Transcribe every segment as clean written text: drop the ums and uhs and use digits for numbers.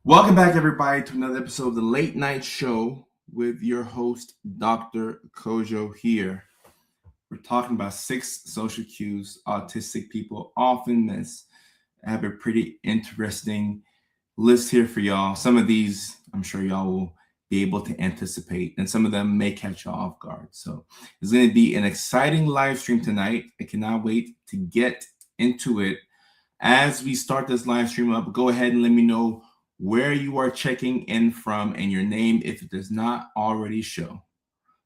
Welcome back, everybody, to another episode of the Late Night Show with your host, Dr. Kojo here. We're talking about 6 social cues autistic people often miss. I have a pretty interesting list here for y'all. Some of these, I'm sure y'all will be able to anticipate, and some of them may catch y'all off guard. So it's going to be an exciting live stream tonight. I cannot wait to get into it. As we start this live stream up, go ahead and let me know where you are checking in from and your name if it does not already show.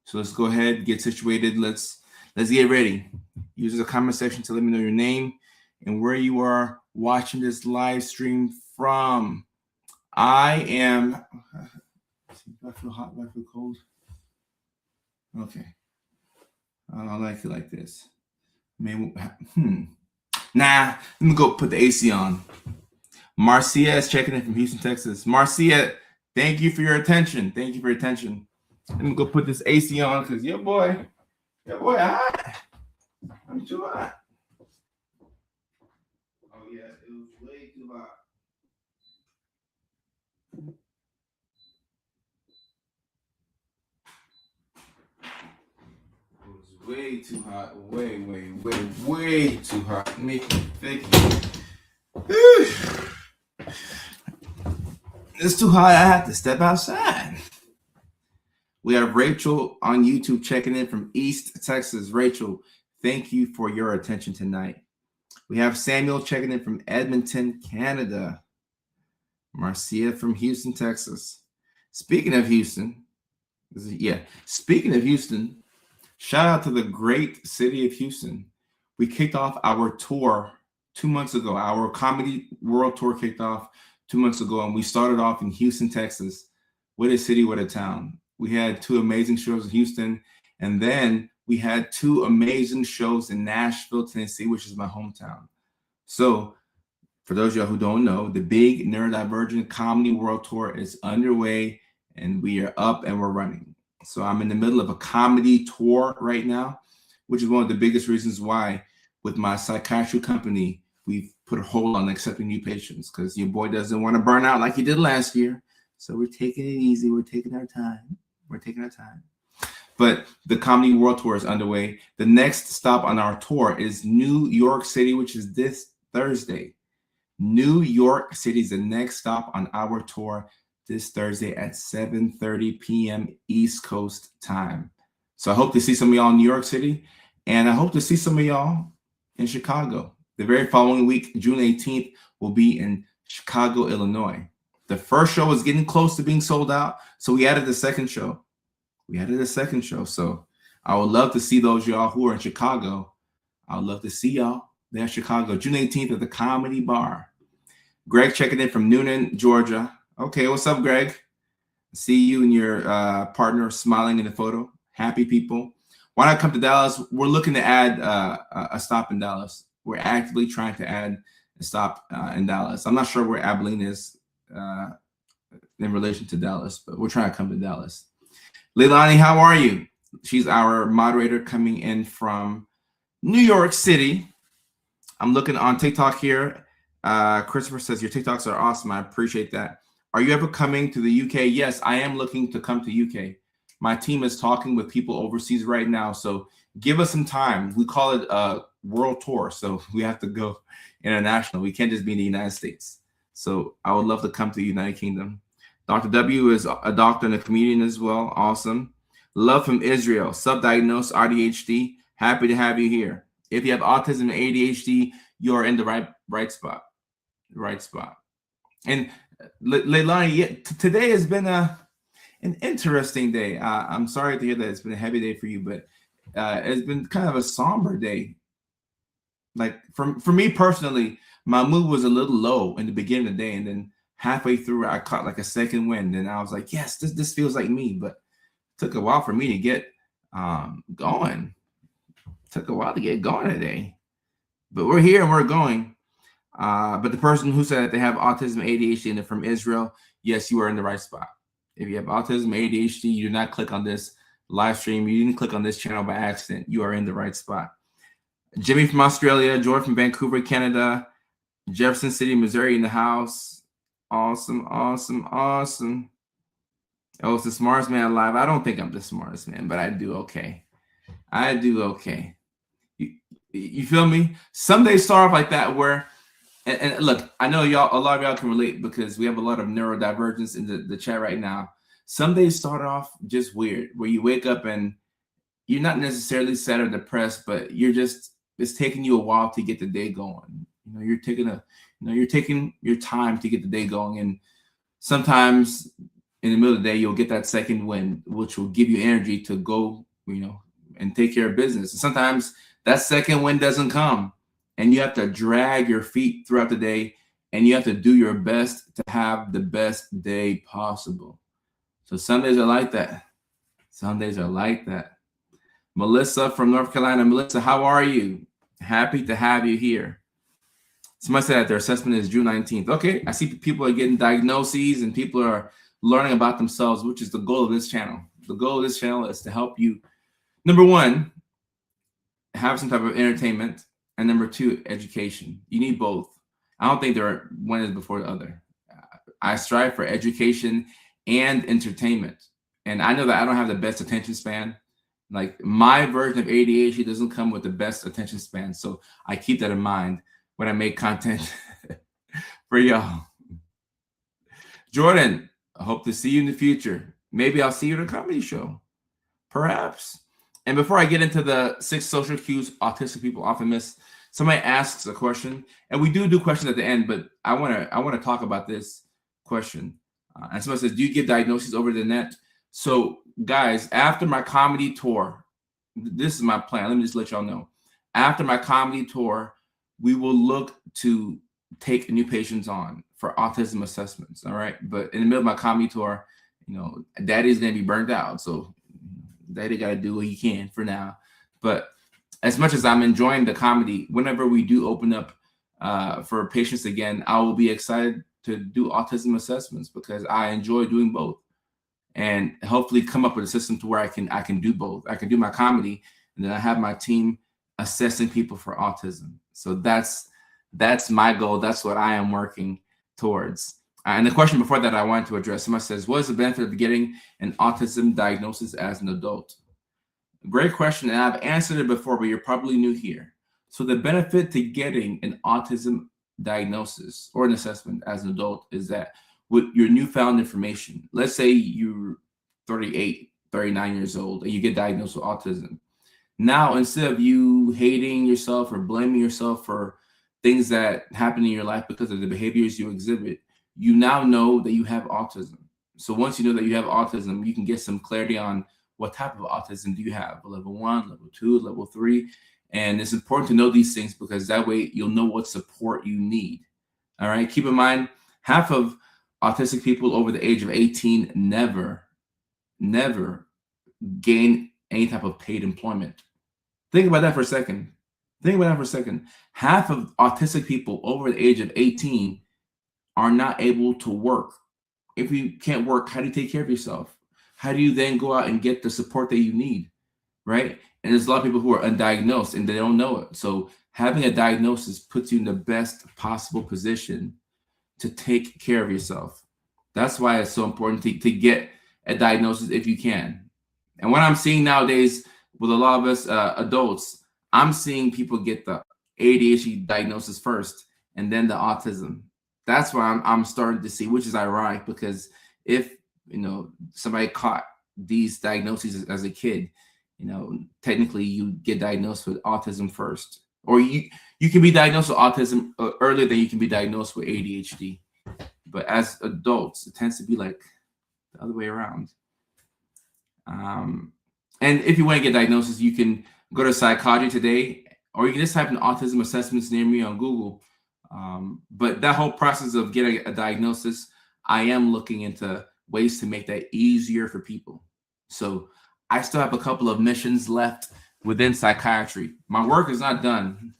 So let's go ahead, get situated. Let's get ready. Use the comment section to let me know your name and where you are watching this live stream from. I am. Do I feel hot? Do I feel cold? Okay. I like it like this. Nah, let me go put the AC on. Marcia is checking in from Houston, Texas. Marcia, thank you for your attention. Thank you for your attention. Let me go put this AC on because your boy hot. I'm too hot. Oh yeah, it was way too hot. It was way too hot. Way too hot. Thank you. It's too hot. I have to step outside. We have Rachel on YouTube checking in from East Texas. Rachel, thank you for your attention tonight. We have Samuel checking in from Edmonton, Canada. Marcia from Houston, Texas. Speaking of Houston, shout out to the great city of Houston. We kicked off our tour 2 months ago. Our Comedy World Tour kicked off 2 months ago, and we started off in Houston, Texas. What a city, what a town. We had 2 amazing shows in Houston, and then we had 2 amazing shows in Nashville, Tennessee, which is my hometown. So for those of y'all who don't know, the big Neurodivergent Comedy World Tour is underway, and we are up and we're running. So I'm in the middle of a comedy tour right now, which is one of the biggest reasons why with my psychiatry company, we've put a hold on accepting new patients because your boy doesn't want to burn out like he did last year. So we're taking it easy. We're taking our time. But the Comedy World Tour is underway. The next stop on our tour is New York City, which is this Thursday. New York City is the next stop on our tour this Thursday at 7:30 p.m. East Coast time. So I hope to see some of y'all in New York City, and I hope to see some of y'all in Chicago. The very following week, June 18th, will be in Chicago, Illinois. The first show was getting close to being sold out, so we added the second show. So I would love to see those y'all who are in Chicago. I would love to see y'all there in Chicago, June 18th at the Comedy Bar. Greg checking in from Noonan, Georgia. Okay, what's up, Greg? See you and your partner smiling in the photo. Happy people. Why not come to Dallas? We're looking to add a stop in Dallas. We're actively trying to add a stop in Dallas. I'm not sure where Abilene is in relation to Dallas, but we're trying to come to Dallas. Leilani, how are you? She's our moderator coming in from New York City. I'm looking on TikTok here. Christopher says, your TikToks are awesome. I appreciate that. Are you ever coming to the UK? Yes, I am looking to come to UK. My team is talking with people overseas right now, so give us some time. We call it a world tour, so we have to go international. We can't just be in the United States. So I would love to come to the United Kingdom. Dr. W is a doctor and a comedian as well. Awesome. Love from Israel. Subdiagnosed RDHD. Happy to have you here. If you have autism and ADHD, you're in the right spot. And Leilani, today has been an interesting day. I'm sorry to hear that it's been a heavy day for you, but it's been kind of a somber day. Like for me personally, my mood was a little low in the beginning of the day, and then halfway through, I caught like a second wind, and I was like, yes, this feels like me. But it took a while for me to get going. Took a while to get going today, but we're here and we're going. But the person who said that they have autism, ADHD, and they're from Israel, yes, you are in the right spot. If you have autism, ADHD, you do not click on this live stream. You didn't click on this channel by accident. You are in the right spot. Jimmy from Australia, Joy from Vancouver, Canada, Jefferson City, Missouri in the house. Awesome, awesome, awesome. Oh, it's the smartest man alive. I don't think I'm the smartest man, but I do okay. I do okay. You, you feel me? Some days start off like that where, and look, I know y'all, a lot of y'all can relate because we have a lot of neurodivergence in the chat right now. Some days start off just weird, where you wake up and you're not necessarily sad or depressed, but you're just, it's taking you a while to get the day going. You're taking your time to get the day going, and sometimes in the middle of the day you'll get that second wind, which will give you energy to go, and take care of business. And sometimes that second wind doesn't come, and you have to drag your feet throughout the day, and you have to do your best to have the best day possible. So some days are like that. Some days are like that. Melissa from North Carolina. Melissa, how are you? Happy to have you here. Somebody said that their assessment is June 19th. Okay, I see people are getting diagnoses and people are learning about themselves, which is the goal of this channel. The goal of this channel is to help you, number one, have some type of entertainment, and number two, education. You need both. I don't think one is before the other. I strive for education and entertainment. And I know that I don't have the best attention span. Like my version of ADHD doesn't come with the best attention span. So I keep that in mind when I make content for y'all. Jordan, I hope to see you in the future. Maybe I'll see you at a comedy show. Perhaps. And before I get into the 6 social cues autistic people often miss, somebody asks a question, and we do questions at the end, but I want to talk about this question. And somebody says, do you get diagnoses over the net? So guys, after my comedy tour, this is my plan. Let me just let y'all know. After my comedy tour, we will look to take new patients on for autism assessments. All right. But in the middle of my comedy tour, daddy's going to be burned out. So daddy got to do what he can for now. But as much as I'm enjoying the comedy, whenever we do open up for patients again, I will be excited to do autism assessments because I enjoy doing both, and hopefully come up with a system to where I can do both. I can do my comedy, and then I have my team assessing people for autism. So that's my goal. That's what I am working towards. And the question before that I wanted to address, somebody says, what is the benefit of getting an autism diagnosis as an adult? Great question, and I've answered it before, but you're probably new here. So the benefit to getting an autism diagnosis or an assessment as an adult is that with your newfound information, let's say you're 38, 39 years old, and you get diagnosed with autism. Now, instead of you hating yourself or blaming yourself for things that happen in your life because of the behaviors you exhibit, you now know that you have autism. So once you know that you have autism, you can get some clarity on what type of autism do you have, level 1, level 2, level 3. And it's important to know these things because that way you'll know what support you need. All right. Keep in mind, half of autistic people over the age of 18 never gain any type of paid employment. Think about that for a second. Half of autistic people over the age of 18 are not able to work. If you can't work, how do you take care of yourself? How do you then go out and get the support that you need, right? And there's a lot of people who are undiagnosed and they don't know it. So having a diagnosis puts you in the best possible position to take care of yourself. That's why it's so important to get a diagnosis if you can. And what I'm seeing nowadays with a lot of us adults, I'm seeing people get the ADHD diagnosis first and then the autism. That's what I'm starting to see, which is ironic because if somebody caught these diagnoses as a kid, technically you get diagnosed with autism first, or you can be diagnosed with autism earlier than you can be diagnosed with ADHD. But as adults, it tends to be like the other way around. And if you want to get diagnosis, you can go to Psychology Today, or you can just type in autism assessments near me on Google. But that whole process of getting a diagnosis, I am looking into ways to make that easier for people. So I still have a couple of missions left within psychiatry. My work is not done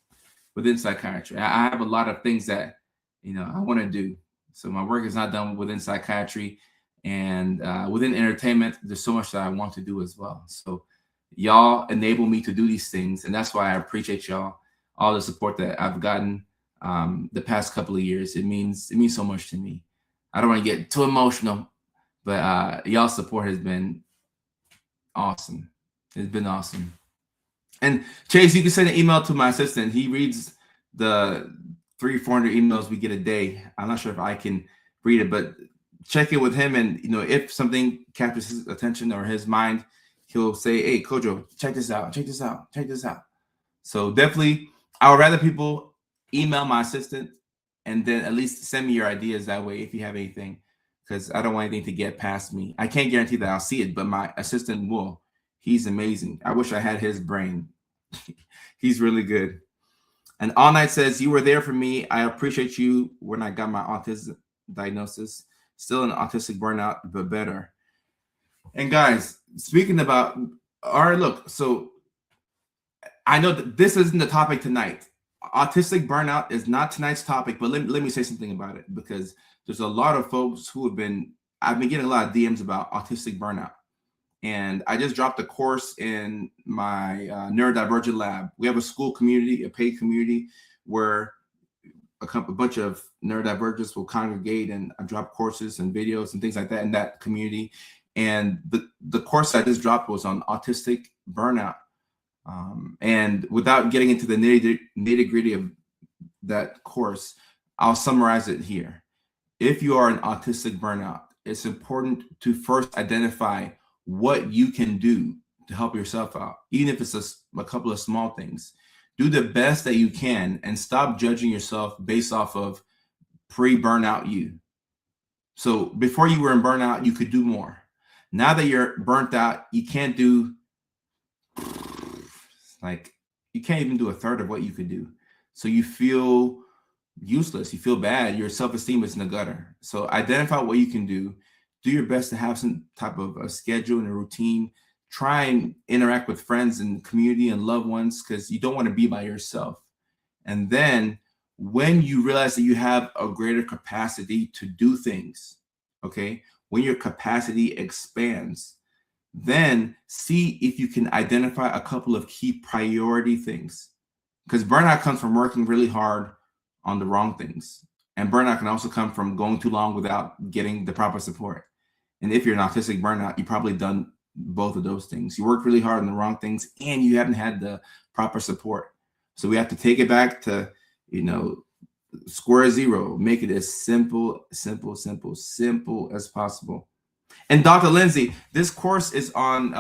within psychiatry. I have a lot of things that I want to do. So my work is not done within psychiatry, and within entertainment, there's so much that I want to do as well. So y'all enable me to do these things, and that's why I appreciate y'all, all the support that I've gotten the past couple of years. It means so much to me. I don't want to get too emotional, but y'all support has been awesome. It's been awesome. And Chase, you can send an email to my assistant. He reads the 300-400 emails we get a day. I'm not sure if I can read it, but check in with him, and if something captures his attention or his mind, he'll say, "Hey, Kojo, check this out, check this out, check this out." So definitely, I would rather people email my assistant and then at least send me your ideas that way if you have anything, because I don't want anything to get past me. I can't guarantee that I'll see it, but my assistant will. He's amazing. I wish I had his brain. He's really good. And All Night says, "You were there for me. I appreciate you when I got my autism diagnosis. Still an autistic burnout, but better." And guys, speaking about, all right, look, so I know that this isn't the topic tonight. Autistic burnout is not tonight's topic, but let me say something about it, because there's a lot of folks who I've been getting a lot of DMs about autistic burnout. And I just dropped a course in my neurodivergent lab. We have a school community, a paid community, where a bunch of neurodivergents will congregate, and I drop courses and videos and things like that in that community. And the course I just dropped was on autistic burnout. And without getting into the nitty gritty of that course, I'll summarize it here. If you are an autistic burnout, it's important to first identify what you can do to help yourself out, even if it's a couple of small things. Do the best that you can and stop judging yourself based off of pre-burnout you. So before you were in burnout, you could do more. Now that you're burnt out, you can't do, like, you can't even do a third of what you could do. So you feel useless. You feel bad. Your self-esteem is in the gutter. So identify what you can do. Do your best to have some type of a schedule and a routine. Try and interact with friends and community and loved ones, because you don't want to be by yourself. And then when you realize that you have a greater capacity to do things, okay, when your capacity expands, then see if you can identify a couple of key priority things, because burnout comes from working really hard on the wrong things. And burnout can also come from going too long without getting the proper support. And if you're an autistic burnout, you've probably done both of those things. You worked really hard on the wrong things and you haven't had the proper support. So we have to take it back to, square zero, make it as simple as possible. And Dr. Lindsay, this course is on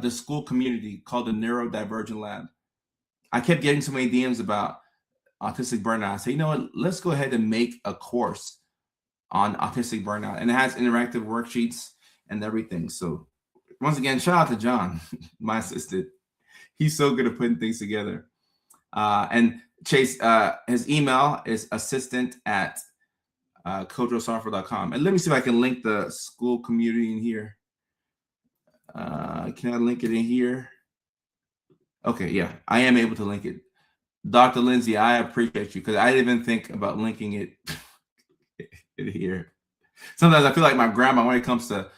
the school community called the Neurodivergent Lab. I kept getting so many DMs about autistic burnout. I say, you know what, let's go ahead and make a course on autistic burnout. And it has interactive worksheets and everything. So once again, shout out to John, my assistant. He's so good at putting things together. And Chase, his email is assistant@kojosoftware.com. And let me see if I can link the school community in here. Can I link it in here? Okay, yeah, I am able to link it. Dr. Lindsay, I appreciate you, because I didn't even think about linking it here. Sometimes I feel like my grandma when it comes to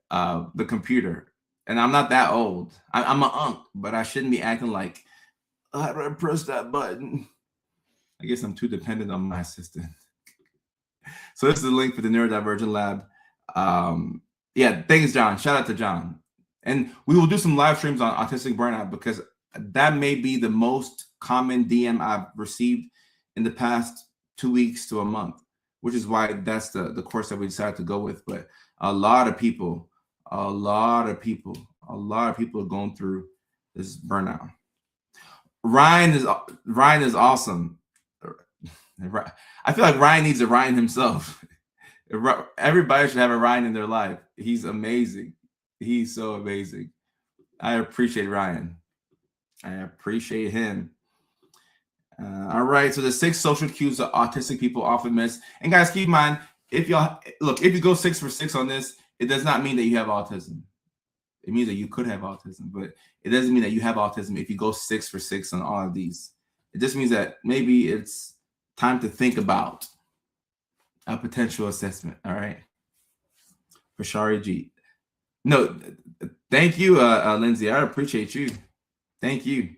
the computer, and I'm not that old. I'm an unk, but I shouldn't be acting like, how do I press that button? I guess I'm too dependent on my assistant. So this is the link for the Neurodivergent Lab. Yeah, thanks, John. Shout out to John. And we will do some live streams on autistic burnout, because that may be the most common DM I've received in the past 2 weeks to a month, which is why that's the course that we decided to go with. But a lot of people are going through this burnout. Ryan is awesome. I feel like Ryan needs a Ryan himself. Everybody should have a Ryan in their life. He's amazing. He's so amazing. I appreciate Ryan. I appreciate him. All right. So the 6 social cues that autistic people often miss. And guys, keep in mind, if you go 6 for 6 on this, it does not mean that you have autism. It means that you could have autism, but it doesn't mean that you have autism if you go 6 for 6 on all of these. It just means that maybe it's time to think about a potential assessment. All right. For Shari G. No, thank you, Lindsay. I appreciate you. Thank you.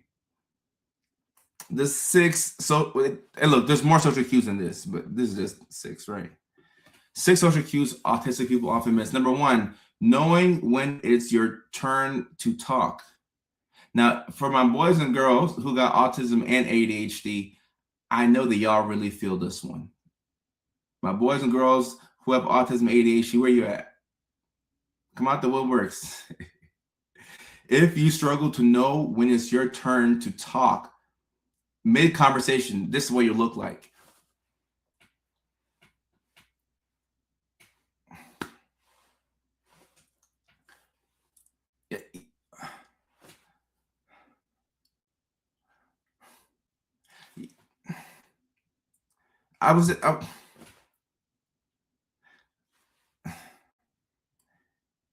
The 6. So, and look, there's more social cues than this, but this is just 6, right? 6 social cues autistic people often miss. Number 1, knowing when it's your turn to talk. Now, for my boys and girls who got autism and ADHD, I know that y'all really feel this one. My boys and girls who have autism, ADHD, where you at? Come out the woodworks. If you struggle to know when it's your turn to talk, mid-conversation, this is what you look like.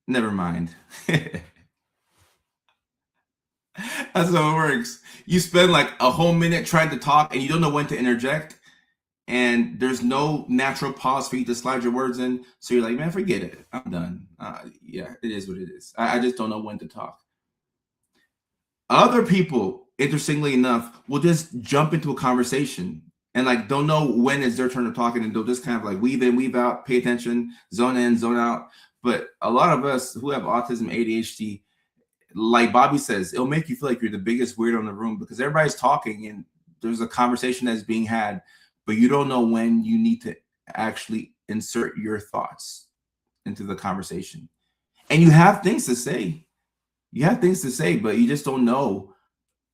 Never mind. That's how it works. You spend like a whole minute trying to talk and you don't know when to interject, and there's no natural pause for you to slide your words in. So you're like, man, forget it. I'm done. Yeah, it is what it is. I just don't know when to talk. Other people, interestingly enough, will just jump into a conversation and like don't know when it's their turn to talk, and they'll just kind of like weave in, weave out, pay attention, zone in, zone out. But a lot of us who have autism, ADHD, like Bobby says, it'll make you feel like you're the biggest weirdo in the room because everybody's talking and there's a conversation that's being had, but you don't know when you need to actually insert your thoughts into the conversation. And you have things to say. You have things to say, but you just don't know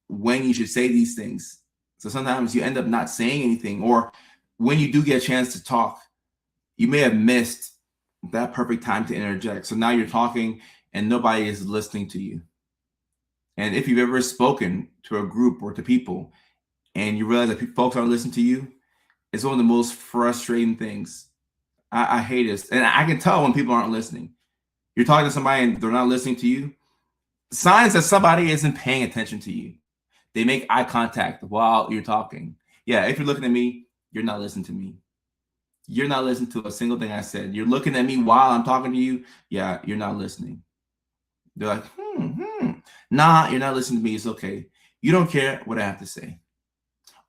when you should say these things. So sometimes you end up not saying anything, or when you do get a chance to talk, you may have missed that perfect time to interject. So now you're talking and nobody is listening to you. And if you've ever spoken to a group or to people and you realize that folks aren't listening to you, it's one of the most frustrating things. I hate this. And I can tell when people aren't listening. You're talking to somebody and they're not listening to you. Signs that somebody isn't paying attention to you. They make eye contact while you're talking. Yeah, if you're looking at me, you're not listening to me. You're not listening to a single thing I said. You're looking at me while I'm talking to you. Yeah, you're not listening. They're like, nah, you're not listening to me. It's okay. You don't care what I have to say.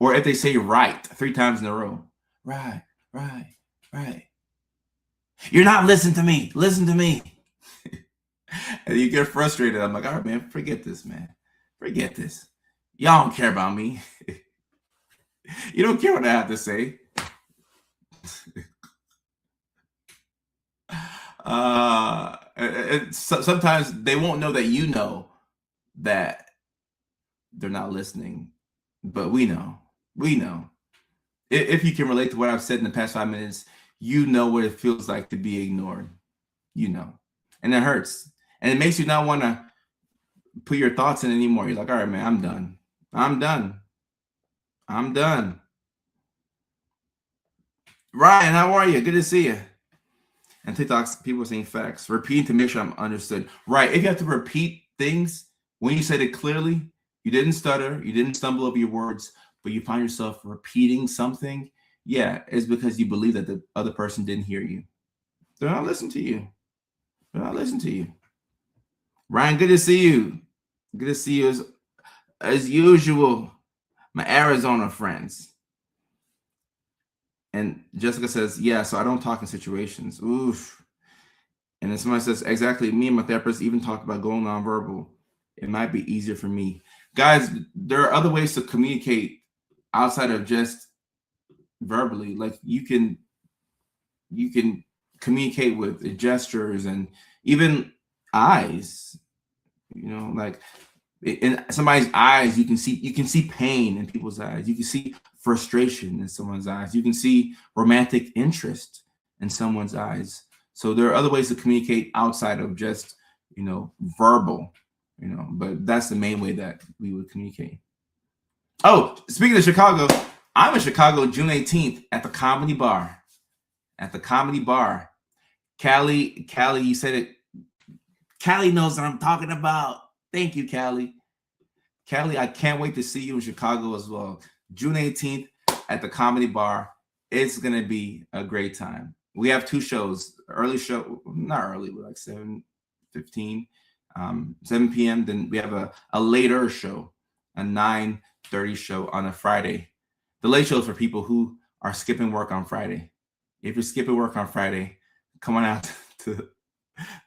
Or if they say right 3 times in a row, right. You're not listening to me. Listen to me. And you get frustrated. I'm like, all right, man, forget this, man. Forget this. Y'all don't care about me. You don't care what I have to say. Sometimes they won't know that you know that they're not listening, but we know. If you can relate to what I've said in the past 5 minutes, you know what it feels like to be ignored. You know, and it hurts, and it makes you not want to put your thoughts in anymore. You're like, all right, man, I'm done. Ryan, how are you? Good to see you. And TikToks, people are saying facts. Repeating to make sure I'm understood. Right. If you have to repeat things when you said it clearly, you didn't stutter, you didn't stumble over your words, but you find yourself repeating something, yeah, it's because you believe that the other person didn't hear you. They're not listening to you. Ryan, good to see you. Good to see you as usual, my Arizona friends. And Jessica says, yeah, so I don't talk in situations. Oof. And then somebody says, exactly, me and my therapist even talked about going nonverbal. It might be easier for me. Guys, there are other ways to communicate outside of just verbally. Like you can communicate with gestures and even eyes. You know, like in somebody's eyes, you can see pain in people's eyes. You can see frustration in someone's eyes. You can see romantic interest in someone's eyes. So there are other ways to communicate outside of just, verbal, but that's the main way that we would communicate. Oh, speaking of Chicago, I'm in Chicago June 18th at the Comedy Bar. Callie, you said it. Callie knows what I'm talking about. Thank you, Callie. Callie, I can't wait to see you in Chicago as well. June 18th at the Comedy Bar. It's going to be a great time. We have 2 shows. Early show, not early, but like 7:15, 7 p.m. Then we have a later show, a 9:30 show on a Friday. The late show is for people who are skipping work on Friday. If you're skipping work on Friday, come on out to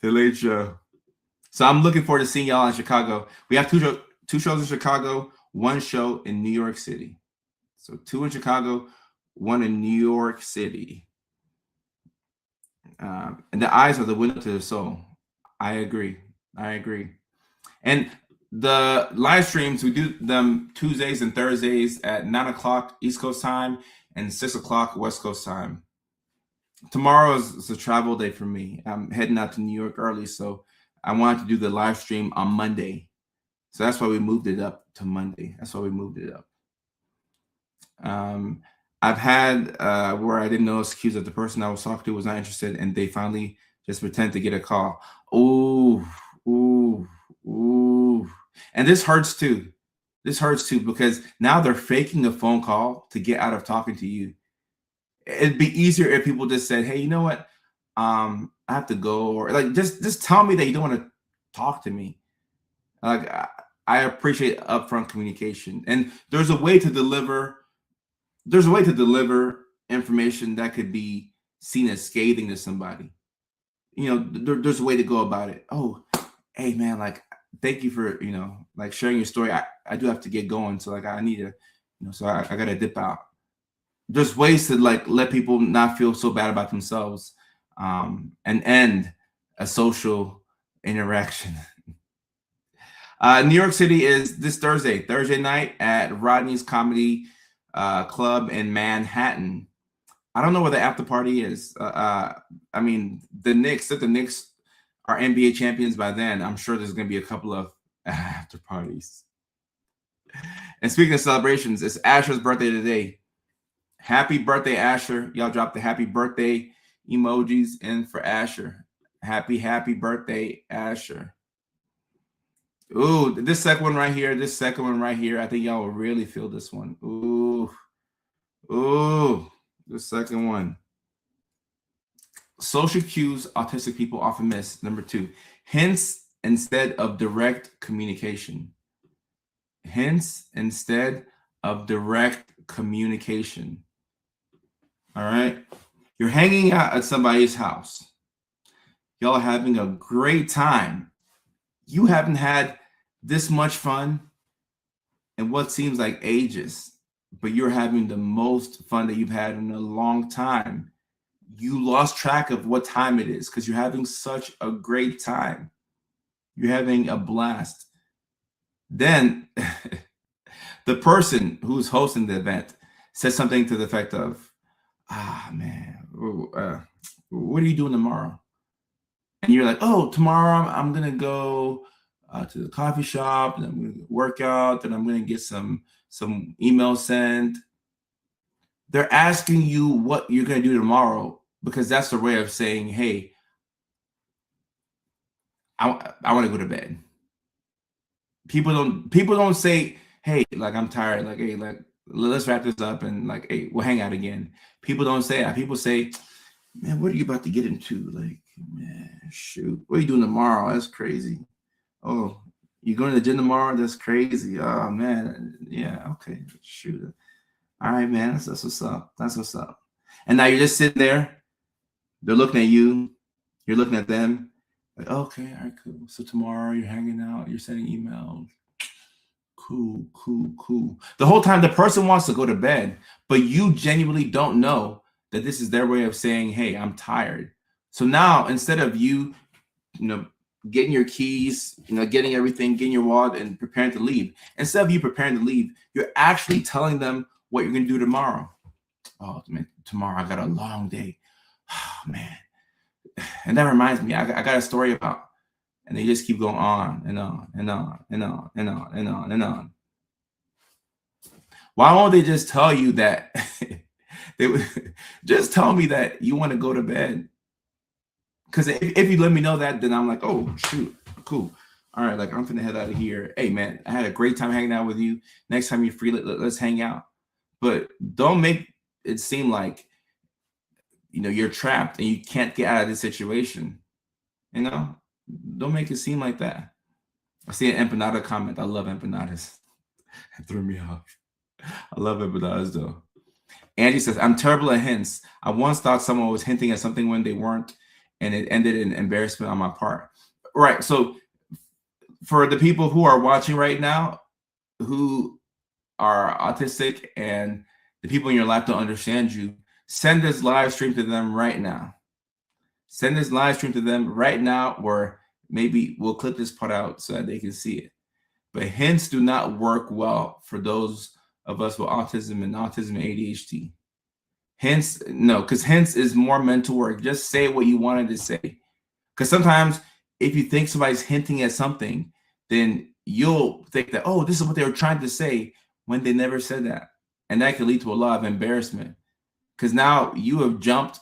the late show. So I'm looking forward to seeing y'all in Chicago. We have two shows in Chicago, one show in New York City. So 2 in Chicago, 1 in New York City. And the eyes are the window to the soul. I agree. And the live streams, we do them Tuesdays and Thursdays at 9 o'clock East Coast time and 6 o'clock West Coast time. Tomorrow is a travel day for me. I'm heading out to New York early, so I wanted to do the live stream on Monday. So that's why we moved it up to Monday. I've had where I didn't notice cues that the person I was talking to was not interested, and they finally just pretend to get a call. Ooh. And this hurts too. Because now they're faking a phone call to get out of talking to you. It'd be easier if people just said, hey, you know what? I have to go, or like just tell me that you don't want to talk to me. Like I appreciate upfront communication, and there's a way to deliver information that could be seen as scathing to somebody. There's a way to go about it. Oh, hey man, like thank you for like sharing your story. I do have to get going, so like I need to, so I gotta dip out. There's ways to like let people not feel so bad about themselves, and end a social interaction. New York City is this Thursday night at Rodney's Comedy Club in Manhattan. I don't know where the after party is. I mean, the Knicks are NBA champions by then. I'm sure there's going to be a couple of after parties. And speaking of celebrations, it's Asher's birthday today. Happy birthday, Asher. Y'all drop the happy birthday emojis in for Asher. Happy birthday, Asher. Ooh, this second one right here. I think y'all will really feel this one. Ooh, the second one. Social cues autistic people often miss. Number 2, hints instead of direct communication. All right. You're hanging out at somebody's house. Y'all are having a great time. You haven't had this much fun in what seems like ages, but you're having the most fun that you've had in a long time. You lost track of what time it is because you're having such a great time. You're having a blast. Then the person who's hosting the event says something to the effect of, man, what are you doing tomorrow? And you're like, oh, tomorrow I'm going to go to the coffee shop, and I'm going to work out, and I'm going to get some emails sent. They're asking you what you're going to do tomorrow because that's their way of saying, hey, I want to go to bed. People don't say, hey, like I'm tired, like, hey, like let's wrap this up and like, hey, we'll hang out again. People don't say that. People say, man, what are you about to get into? Like, man, shoot, what are you doing tomorrow? That's crazy. Oh, you going to the gym tomorrow? That's crazy. Oh man, yeah, okay, shoot. All right, man, that's what's up. And now you're just sitting there. They're looking at you. You're looking at them. Like, okay, all right, cool. So tomorrow you're hanging out. You're sending emails. Cool. The whole time the person wants to go to bed, but you genuinely don't know that this is their way of saying, hey, I'm tired. So now instead of you, getting your keys, getting everything, getting your wallet and preparing to leave, instead of you preparing to leave, you're actually telling them what you're going to do tomorrow. Oh, man, tomorrow I got a long day. Oh, man. And that reminds me, I got a story about, and they just keep going on and on and on and on and on and on and on. Why won't they just tell you that? They would just tell me that you want to go to bed. Because if you let me know that, then I'm like, oh, shoot, cool. All right, like I'm finna head out of here. Hey, man, I had a great time hanging out with you. Next time you're free, let's hang out. But don't make it seem like, you're trapped and you can't get out of this situation. Don't make it seem like that. I see an empanada comment. I love empanadas. It threw me off. I love empanadas though. Angie says, I'm terrible at hints. I once thought someone was hinting at something when they weren't, and it ended in embarrassment on my part. Right. So for the people who are watching right now who are autistic and the people in your life don't understand you, send this live stream to them right now. Send this live stream to them right now, or maybe we'll clip this part out so that they can see it. But hints do not work well for those of us with autism and ADHD. Hints, no, because hints is more mental work. Just say what you wanted to say. Because sometimes if you think somebody's hinting at something, then you'll think that, oh, this is what they were trying to say when they never said that. And that can lead to a lot of embarrassment. Because now you have jumped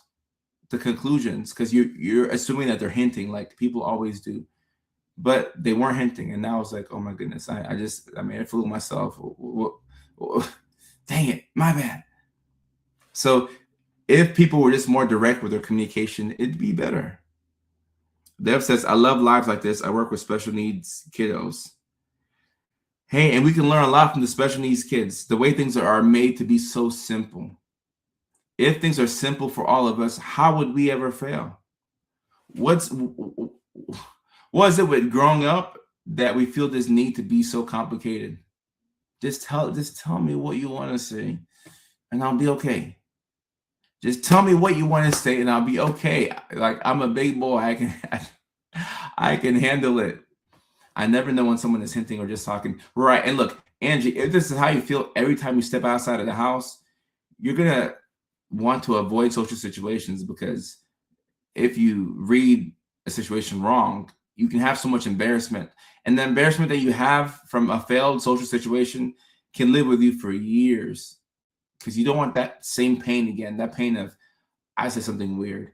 to conclusions because you're assuming that they're hinting like people always do. But they weren't hinting. And now it's like, oh my goodness, I made a fool of myself. Dang it, my bad. So if people were just more direct with their communication, it'd be better. Dev says, I love lives like this. I work with special needs kiddos. Hey, and we can learn a lot from the special needs kids. The way things are made to be so simple. If things are simple for all of us, how would we ever fail? What is it with growing up that we feel this need to be so complicated? Just tell me what you want to say, and I'll be okay. Just tell me what you want to say, and I'll be okay. Like, I'm a big boy. I can handle it. I never know when someone is hinting or just talking. Right. And look, Angie, if this is how you feel every time you step outside of the house, you're going to want to avoid social situations, because if you read a situation wrong, you can have so much embarrassment. And the embarrassment that you have from a failed social situation can live with you for years, because you don't want that same pain again, that pain of, I said something weird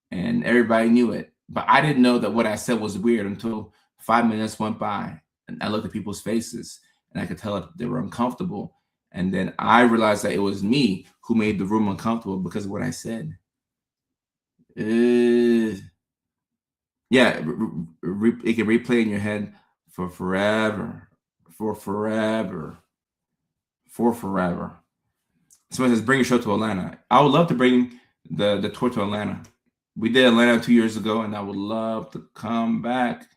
and everybody knew it, but I didn't know that what I said was weird until 5 minutes went by and I looked at people's faces and I could tell that they were uncomfortable. And then I realized that it was me who made the room uncomfortable because of what I said. Yeah, it can replay in your head for forever. Someone says, bring your show to Atlanta. I would love to bring the tour to Atlanta. We did Atlanta 2 years ago, and I would love to come back.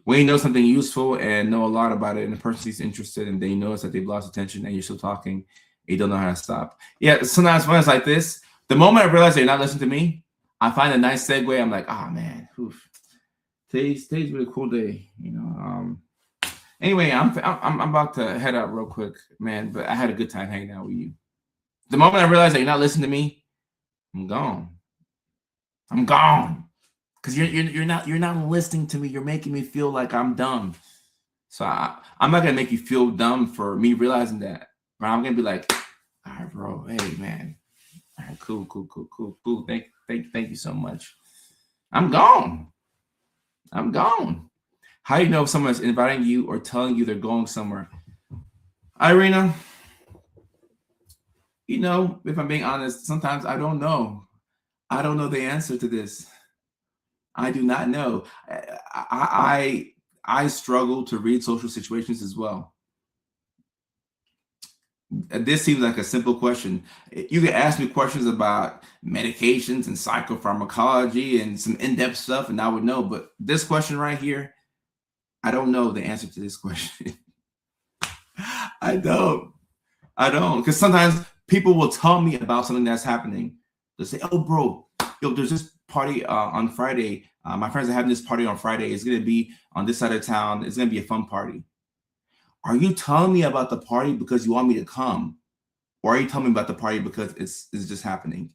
When you know something useful and know a lot about it, and the person's interested, and they notice that they've lost attention, and you're still talking, and you don't know how to stop. Yeah, sometimes when it's like this, the moment I realize they're not listening to me, I find a nice segue. I'm like, oh man, today's really cool day, you know. Anyway, I'm about to head out real quick, man. But I had a good time hanging out with you. The moment I realize that you're not listening to me, I'm gone. I'm gone. Because you're not listening to me. You're making me feel like I'm dumb. So I'm not gonna make you feel dumb for me realizing that. But I'm gonna be like, all right, bro. Hey, man. All right, cool. Thank you so much. I'm gone. How do you know if someone's inviting you or telling you they're going somewhere? Irina, you know, if I'm being honest, sometimes I don't know. I don't know the answer to this. I do not know. I struggle to read social situations as well. This seems like a simple question. You can ask me questions about medications and psychopharmacology and some in-depth stuff, and I would know. But this question right here, I don't know the answer to this question. I don't. Because sometimes people will tell me about something that's happening. They'll say, oh, bro, yo, there's this party on Friday. My friends are having this party on Friday. It's going to be on this side of town. It's going to be a fun party. Are you telling me about the party because you want me to come? Or are you telling me about the party because it's just happening?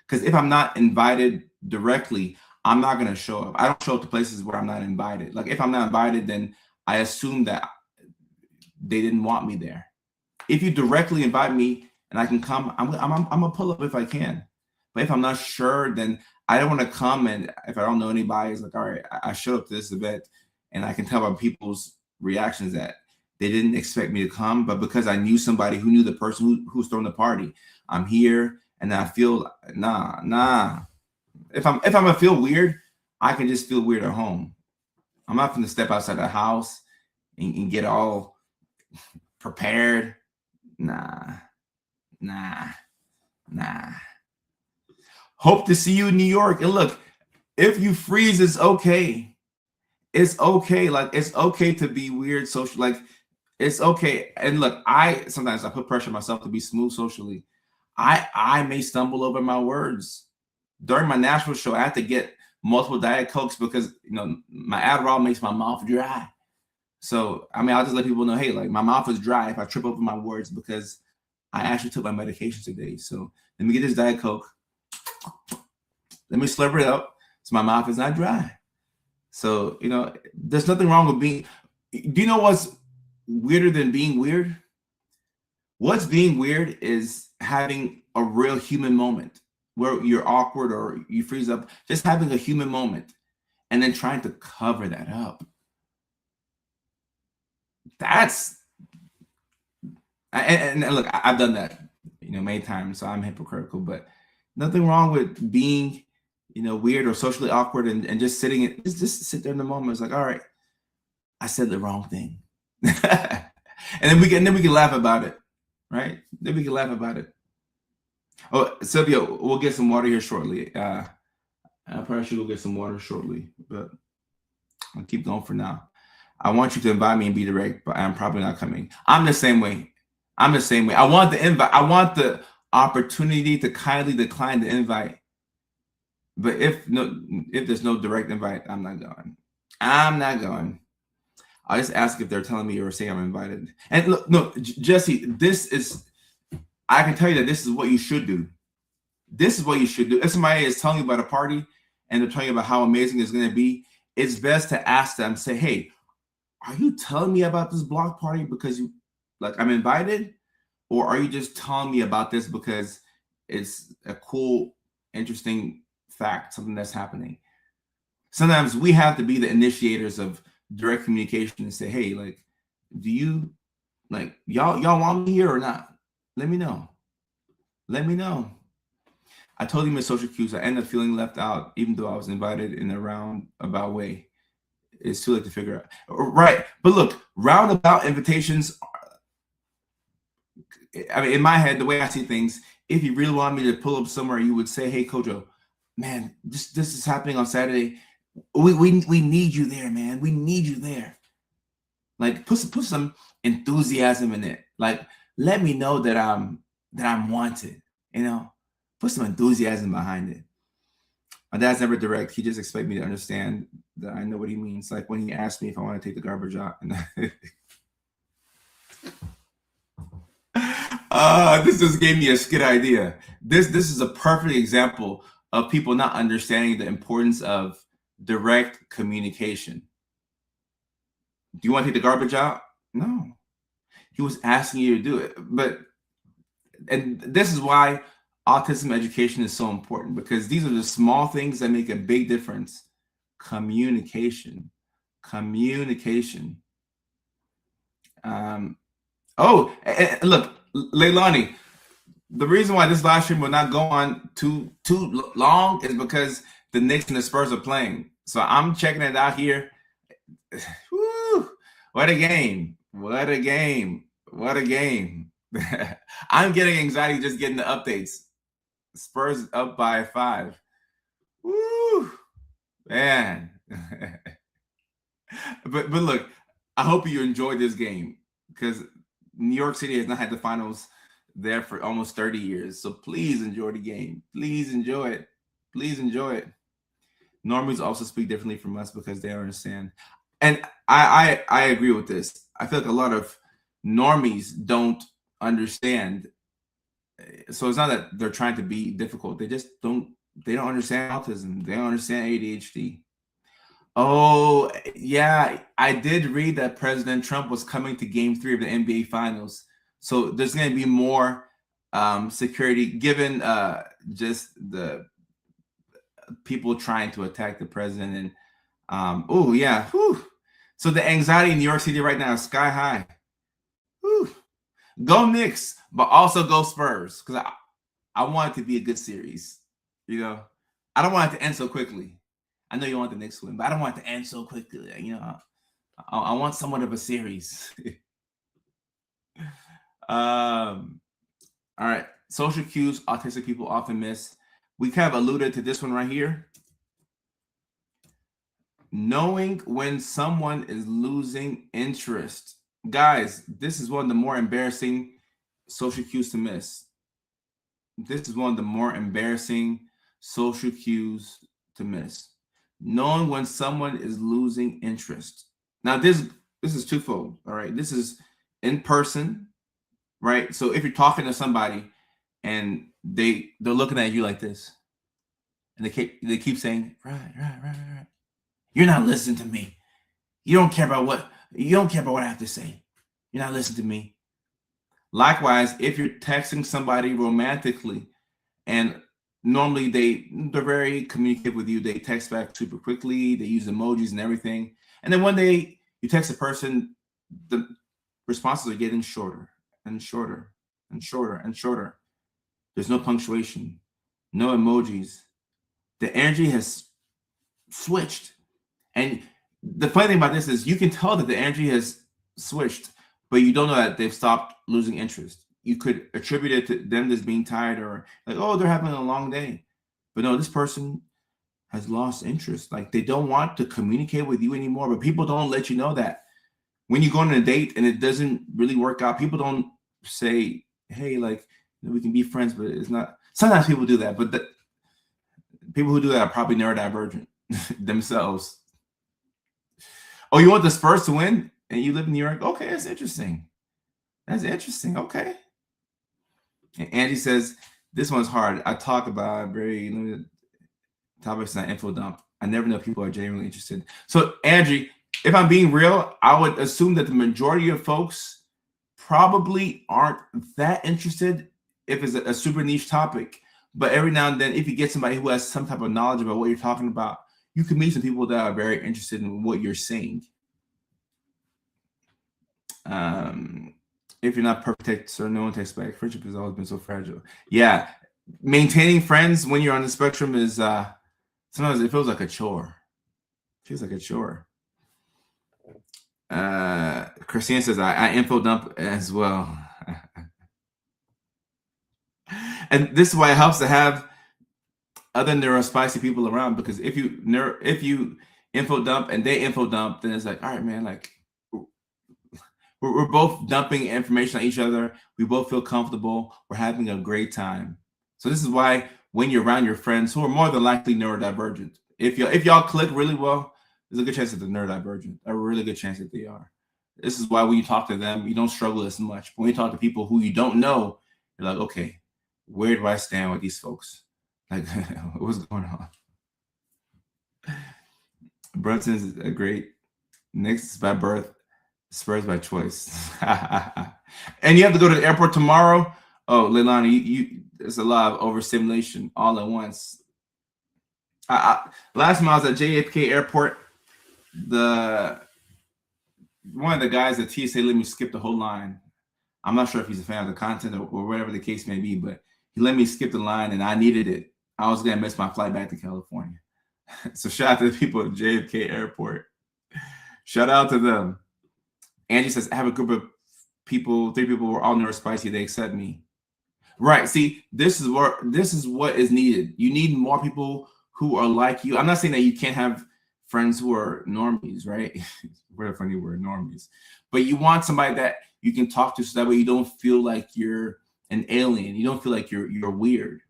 Because if I'm not invited directly, I'm not going to show up. I don't show up to places where I'm not invited. Like, if I'm not invited, then I assume that they didn't want me there. If you directly invite me and I can come, I'm gonna pull up if I can. But if I'm not sure, then I don't want to come. And if I don't know anybody, it's like, all right, I showed up to this event, and I can tell by people's reactions that they didn't expect me to come. But because I knew somebody who knew the person who's throwing the party, I'm here, and I feel nah. If I'm gonna feel weird, I can just feel weird at home. I'm not gonna step outside the house and get all prepared. Nah. Nah. Hope to see you in New York. And look, if you freeze, it's okay. It's okay. Like, it's okay to be weird social. Like, it's okay. And look, sometimes I put pressure on myself to be smooth socially. I may stumble over my words. During my Nashville show, I had to get multiple Diet Cokes because my Adderall makes my mouth dry. So I mean, I'll just let people know, hey, like my mouth is dry if I trip over my words because I actually took my medication today. So let me get this Diet Coke. Let me slurp it up so my mouth is not dry. So, there's nothing wrong with being. Do you know what's weirder than being weird? What's being weird is having a real human moment where you're awkward or you freeze up, just having a human moment and then trying to cover that up. That's, and look, I've done that, many times, so I'm hypocritical, but nothing wrong with being, weird or socially awkward and just sitting, just sit there in the moment. It's like, all right, I said the wrong thing. And then we can laugh about it, right? Then we can laugh about it. Oh, Sylvia, we'll get some water here shortly. I probably should go get some water shortly, but I'll keep going for now. I want you to invite me and be direct, but I'm probably not coming. I'm the same way. I want the invite. I want the opportunity to kindly decline the invite. But if there's no direct invite, I'm not going. I'll just ask if they're telling me or saying I'm invited. And look, no, Jesse, I can tell you that this is what you should do. This is what you should do. If somebody is telling you about a party and they're telling you about how amazing it's going to be, it's best to ask them, say, hey, are you telling me about this block party because I'm invited? Or are you just telling me about this because it's a cool, interesting fact, something that's happening? Sometimes we have to be the initiators of direct communication and say, hey, like, do you, like, y'all want me here or not? Let me know. I told you my social cues. I ended up feeling left out, even though I was invited in a roundabout way. It's too late to figure out. Right. But look, roundabout invitations, I mean, in my head, the way I see things, if you really want me to pull up somewhere, you would say, hey, Kojo, man, this is happening on Saturday. We need you there, man. We need you there. Like, put some enthusiasm in it. Like, let me know that I'm wanted, Put some enthusiasm behind it. My dad's never direct. He just expects me to understand that I know what he means. Like when he asked me if I want to take the garbage out. This just gave me a skit idea. This is a perfect example of people not understanding the importance of direct communication. Do you want to take the garbage out? No. He was asking you to do it. And this is why autism education is so important, because these are the small things that make a big difference. Communication. Look, Leilani, the reason why this live stream will not go on too long is because the Knicks and the Spurs are playing. So I'm checking it out here. Woo, what a game. I'm getting anxiety just getting the updates. Spurs up by 5. Woo, man. But look, I hope you enjoyed this game, because New York City has not had the finals there for almost 30 years. So please enjoy the game. Please enjoy it. Normies also speak differently from us because they understand. And I agree with this. I feel like a lot of normies don't understand. So it's not that they're trying to be difficult. They just don't understand autism. They don't understand ADHD. Oh, yeah. I did read that President Trump was coming to Game 3 of the NBA Finals. So there's going to be more security, given just the people trying to attack the president. And oh, yeah. Whew. So the anxiety in New York City right now is sky high. Whew. Go Knicks, but also go Spurs, because I want it to be a good series. I don't want it to end so quickly. I know you want the Knicks to win, but I don't want it to end so quickly. I want somewhat of a series. All right. Social cues autistic people often miss. We kind of alluded to this one right here. Knowing when someone is losing interest. Guys, this is one of the more embarrassing social cues to miss. This is one of the more embarrassing social cues to miss. Knowing when someone is losing interest. Now, this is twofold. All right. This is in person, right? So if you're talking to somebody and they're looking at you like this, and they keep saying, right. You're not listening to me. You don't care about what I have to say. You're not listening to me. Likewise, if you're texting somebody romantically and normally they're very communicative with you, they text back super quickly, they use emojis and everything. And then one day you text a person, the responses are getting shorter and shorter and shorter and shorter. There's no punctuation, no emojis. The energy has switched. And the funny thing about this is you can tell that the energy has switched, but you don't know that they've stopped losing interest. You could attribute it to them just being tired or like, oh, they're having a long day. But no, this person has lost interest. Like they don't want to communicate with you anymore. But people don't let you know that. When you go on a date and it doesn't really work out, people don't say, hey, like we can be friends, but it's not. Sometimes people do that, but the people who do that are probably neurodivergent themselves. Oh, you want the Spurs to win and you live in New York? Okay, that's interesting. That's interesting. Okay. And Angie says, this one's hard. I talk about very topics not info dump. I never know if people are genuinely interested. So, Angie, if I'm being real, I would assume that the majority of folks probably aren't that interested if it's a super niche topic. But every now and then, if you get somebody who has some type of knowledge about what you're talking about, you can meet some people that are very interested in what you're saying. If you're not perfect, so no one takes back. Friendship has always been so fragile. Yeah, maintaining friends when you're on the spectrum is sometimes it feels like a chore. It feels like a chore. Christine says I info dump as well. And this is why it helps to have other neurospicy people around, because if you info dump and they info dump, then it's like, all right, man, like we're both dumping information on each other. We both feel comfortable. We're having a great time. So this is why when you're around your friends who are more than likely neurodivergent, if y'all click really well, there's a good chance that they're neurodivergent. A really good chance that they are. This is why when you talk to them, you don't struggle as much. When you talk to people who you don't know, you're like, okay, where do I stand with these folks? Like, what's going on? Brunson's a great. Knicks is by birth, Spurs by choice. And you have to go to the airport tomorrow. Oh, Leilani, there's a lot of overstimulation all at once. Last time I was at JFK Airport, one of the guys at TSA let me skip the whole line. I'm not sure if he's a fan of the content or whatever the case may be, but he let me skip the line and I needed it. I was gonna miss my flight back to California. So shout out to the people at JFK Airport. Shout out to them. Angie says, I have a group of people, 3 people who are all neurospicy. They accept me. Right. See, this is what is needed. You need more people who are like you. I'm not saying that you can't have friends who are normies, right? What a funny word, normies. But you want somebody that you can talk to so that way you don't feel like you're an alien. You don't feel like you're weird.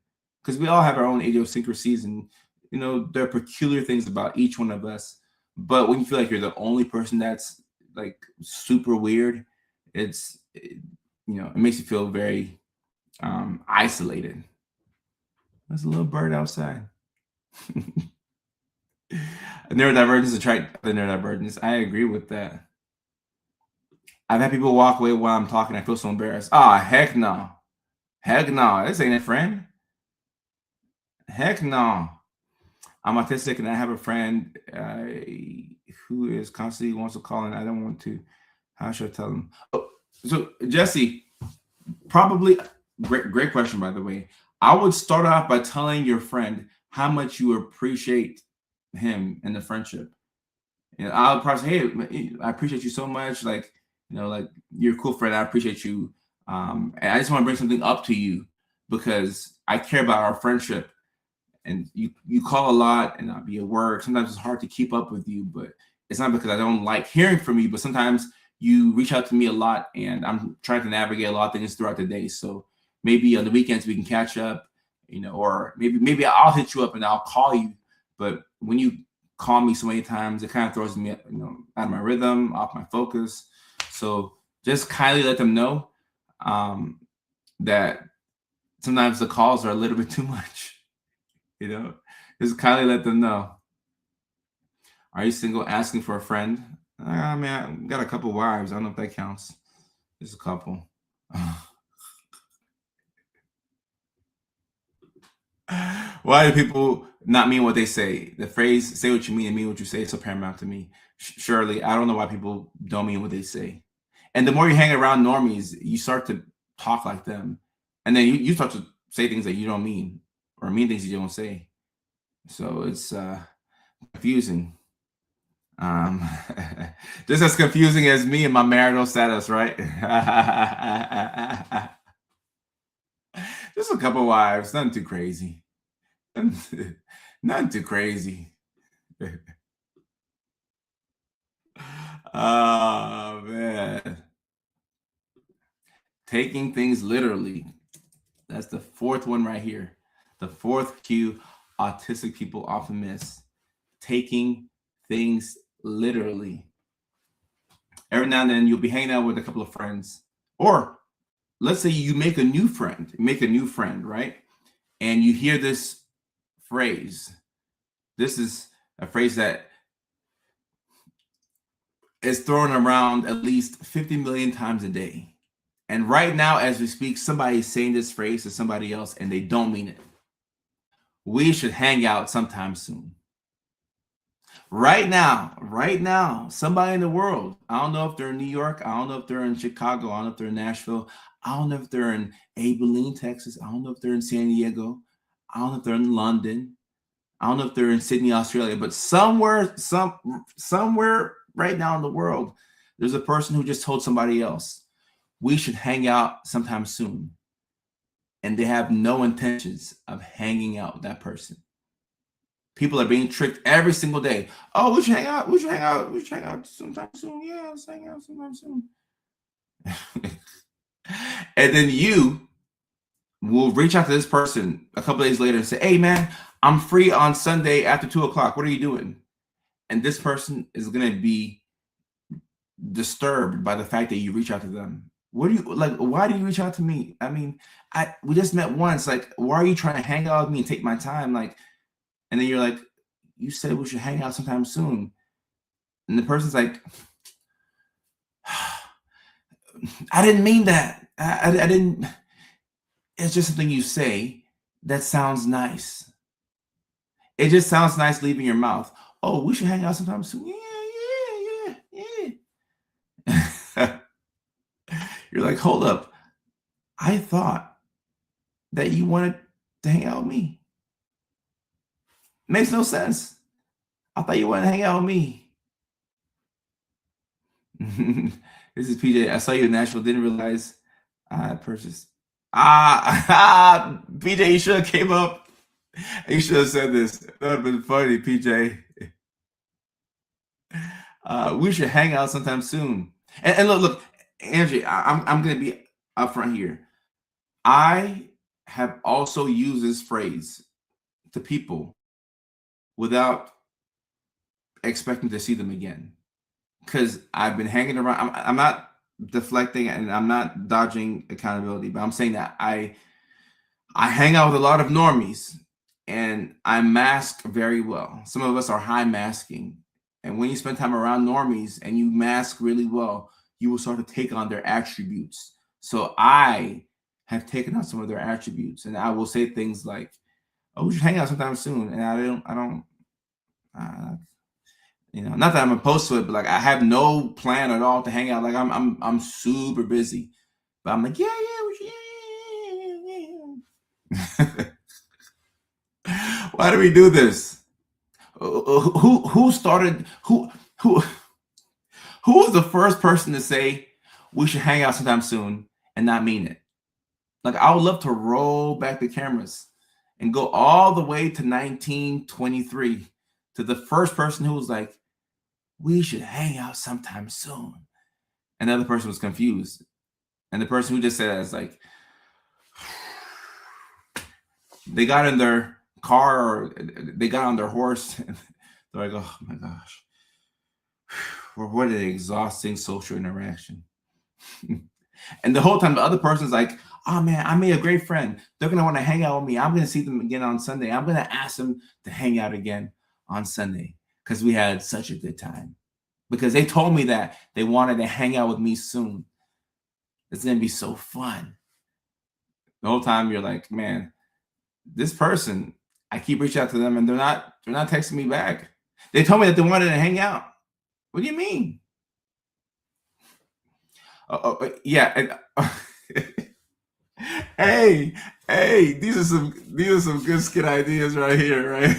Because we all have our own idiosyncrasies and there are peculiar things about each one of us. But when you feel like you're the only person that's like super weird, it makes you feel very isolated. There's a little bird outside. Neurodivergence attract the neurodivergence. I agree with that. I've had people walk away while I'm talking. I feel so embarrassed. Heck no. Heck no. This ain't a friend. Heck no. I'm autistic and I have a friend who is constantly wants to call and I don't want to. How should I tell them? Oh, so Jesse, probably great question, by the way. I would start off by telling your friend how much you appreciate him and the friendship. And I'll probably say, hey, I appreciate you so much. Like, like you're a cool friend. I appreciate you And I just want to bring something up to you because I care about our friendship. And you call a lot, and I'll be at work. Sometimes it's hard to keep up with you, but it's not because I don't like hearing from you. But sometimes you reach out to me a lot, and I'm trying to navigate a lot of things throughout the day. So maybe on the weekends we can catch up, or maybe I'll hit you up and I'll call you. But when you call me so many times, it kind of throws me, out of my rhythm, off my focus. So just kindly let them know that sometimes the calls are a little bit too much. Just kindly let them know. Are you single? Asking for a friend? I mean, I got a couple wives. I don't know if that counts. Just a couple. Why do people not mean what they say? The phrase "say what you mean and mean what you say" is so paramount to me. Surely, I don't know why people don't mean what they say. And the more you hang around normies, you start to talk like them, and then you start to say things that you don't mean, or mean things you don't say. So it's confusing. Just as confusing as me and my marital status, right? Just a couple wives, nothing too crazy. Nothing too crazy. Oh man. Taking things literally. That's the fourth one right here. The fourth cue autistic people often miss. Taking things literally. Every now and then you'll be hanging out with a couple of friends, or let's say you make a new friend, right? And you hear this phrase. This is a phrase that is thrown around at least 50 million times a day. And right now, as we speak, somebody is saying this phrase to somebody else and they don't mean it. We should hang out sometime soon. Right now, somebody in the world, I don't know if they're in New York, I don't know if they're in Chicago, I don't know if they're in Nashville, I don't know if they're in Abilene, Texas, I don't know if they're in San Diego, I don't know if they're in London, I don't know if they're in Sydney, Australia, but somewhere right now in the world, there's a person who just told somebody else, we should hang out sometime soon. And they have no intentions of hanging out with that person. People are being tricked every single day. Oh, we should hang out. We should hang out. We should hang out sometime soon. Yeah, let's hang out sometime soon. And then you will reach out to this person a couple days later and say, hey, man, I'm free on Sunday after 2:00. What are you doing? And this person is going to be disturbed by the fact that you reach out to them. What do you like? Why do you reach out to me? I mean, we just met once. Like, why are you trying to hang out with me and take my time? Like, and then you're like, you said we should hang out sometime soon. And the person's like, I didn't mean that. I didn't. It's just something you say that sounds nice. It just sounds nice leaving your mouth. Oh, we should hang out sometime soon. Yeah. You're like, hold up. I thought that you wanted to hang out with me. Makes no sense. I thought you wanted to hang out with me. This is PJ. I saw you in Nashville. Didn't realize I purchased. PJ, you should have came up. You should have said this. That would have been funny, PJ. We should hang out sometime soon. And look, Angie, I'm going to be upfront here. I have also used this phrase to people without expecting to see them again, because I've been hanging around. I'm not deflecting and I'm not dodging accountability, but I'm saying that I hang out with a lot of normies and I mask very well. Some of us are high masking. And when you spend time around normies and you mask really well, you will start to take on their attributes. So I have taken on some of their attributes, and I will say things like, "Oh, we should hang out sometime soon." And I don't, not that I'm opposed to it, but like I have no plan at all to hang out. Like I'm super busy, but I'm like, yeah, Why do we do this? Who started? Who was the first person to say we should hang out sometime soon? and not mean it. Like, I would love to roll back the cameras and go all the way to 1923 to the first person who was like, we should hang out sometime soon. And the other person was confused. And the person who just said that is like, they got in their car or they got on their horse. And they're like, oh my gosh. What an exhausting social interaction. And the whole time, the other person's like, oh man, I made a great friend. They're going to want to hang out with me. I'm going to see them again on Sunday. I'm going to ask them to hang out again on Sunday because we had such a good time. Because they told me that they wanted to hang out with me soon. It's going to be so fun. The whole time you're like, man, this person, I keep reaching out to them and they're not texting me back. They told me that they wanted to hang out. What do you mean? Yeah. Hey, these are some good skit ideas right here, right?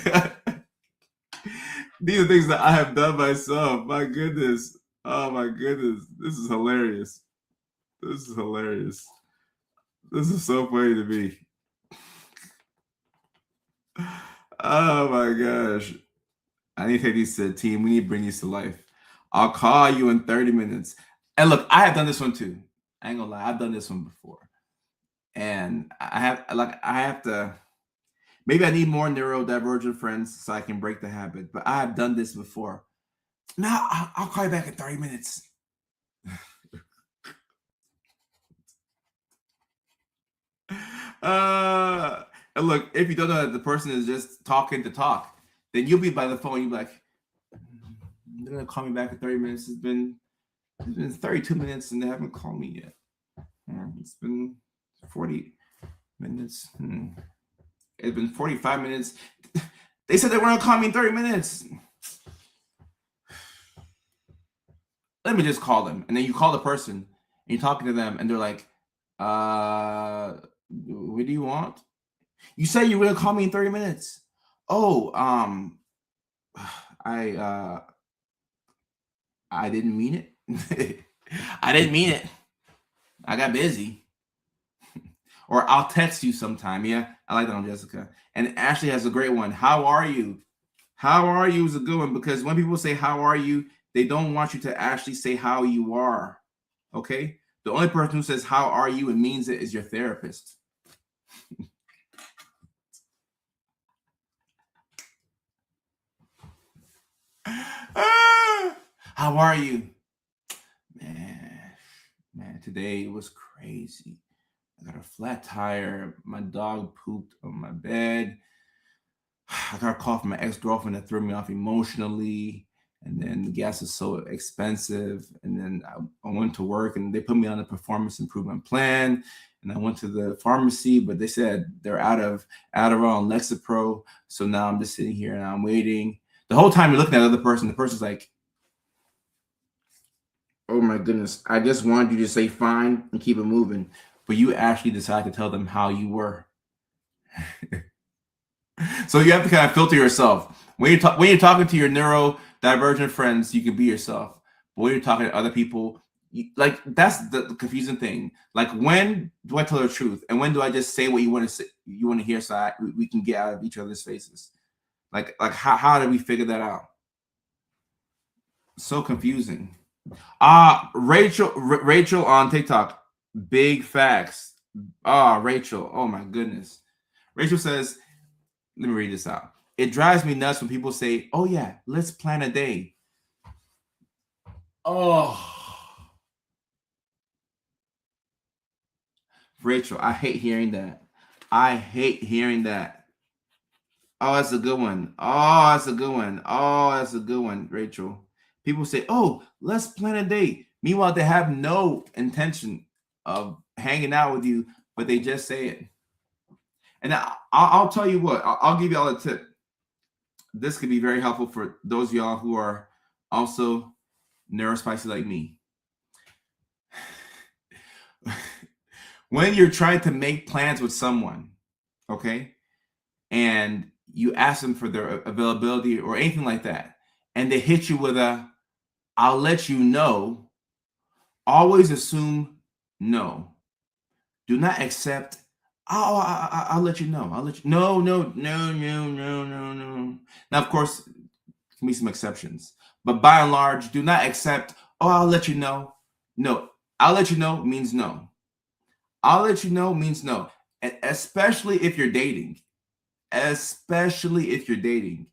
These are things that I have done myself. My goodness. Oh my goodness. This is hilarious. This is hilarious. This is so funny to me. Oh my gosh. I need to take these to the team. We need to bring these to life. I'll call you in 30 minutes. And look, I have done this one too. I ain't gonna lie, I've done this one before. And I have to, maybe I need more neurodivergent friends so I can break the habit. But I have done this before. Now I'll call you back in 30 minutes. And look, if you don't know that the person is just talking to talk, then you'll be by the phone. You'll be like, they're gonna call me back in 30 minutes. It's been 32 minutes and they haven't called me yet. It's been 40 minutes. It's been 45 minutes. They said they were gonna call me in 30 minutes. Let me just call them. And then you call the person and you're talking to them and they're like, what do you want? You say you were gonna call me in 30 minutes. Oh, I didn't mean it. I didn't mean it. I got busy. Or I'll text you sometime. Yeah, I like that one, Jessica. And Ashley has a great one. How are you? How are you is a good one because when people say how are you, they don't want you to actually say how you are. Okay? The only person who says how are you and means it is your therapist. How are you? Man, today it was crazy. I got a flat tire. My dog pooped on my bed. I got a call from my ex-girlfriend that threw me off emotionally. And then the gas is so expensive. And then I went to work and they put me on a performance improvement plan. And I went to the pharmacy, but they said they're out of Adderall and Lexapro. So now I'm just sitting here and I'm waiting. The whole time you're looking at the other person, the person's like, oh my goodness, I just wanted you to say fine and keep it moving. But you actually decide to tell them how you were. So you have to kind of filter yourself. When you're talking to your neurodivergent friends, you can be yourself. But when you're talking to other people, like that's the confusing thing. Like, when do I tell the truth, and when do I just say what you want to say, you want to hear, so we can get out of each other's faces? Like how did we figure that out? So confusing. Rachel on TikTok. Big facts. Rachel. Oh my goodness. Rachel says, let me read this out. It drives me nuts when people say, oh yeah, let's plan a day. Oh. Rachel, I hate hearing that. I hate hearing that. Oh, that's a good one. Oh, that's a good one. Oh, that's a good one, Rachel. People say, oh, let's plan a date. Meanwhile, they have no intention of hanging out with you, but they just say it. And I'll tell you what, I'll give y'all a tip. This could be very helpful for those of y'all who are also neurospicy like me. When you're trying to make plans with someone, okay, and you ask them for their availability or anything like that, and they hit you with a, I'll let you know, always assume no. Do not accept, oh, I'll let you know. I'll let you. No, no, no, no, no, no, no. Now, of course, there can be some exceptions, but by and large, do not accept, oh, I'll let you know. No, I'll let you know means no. I'll let you know means no. Especially if you're dating. Especially if you're dating.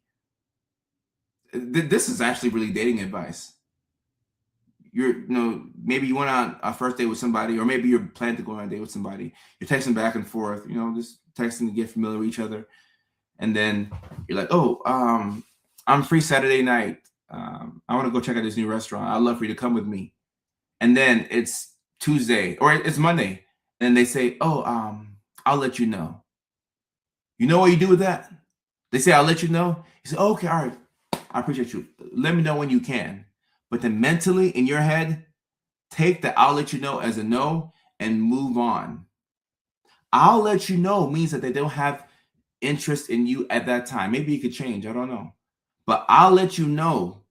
This is actually really dating advice. Maybe you went on a first date with somebody, or maybe you're planning to go on a date with somebody. You're texting back and forth, just texting to get familiar with each other. And then you're like, oh, I'm free Saturday night. I want to go check out this new restaurant. I'd love for you to come with me. And then it's Tuesday or it's Monday. And they say, oh, I'll let you know. You know what you do with that? They say, I'll let you know. You say, oh, okay, all right. I appreciate you. Let me know when you can. But then mentally in your head, take the I'll let you know as a no and move on. I'll let you know means that they don't have interest in you at that time. Maybe it could change. I don't know. But I'll let you know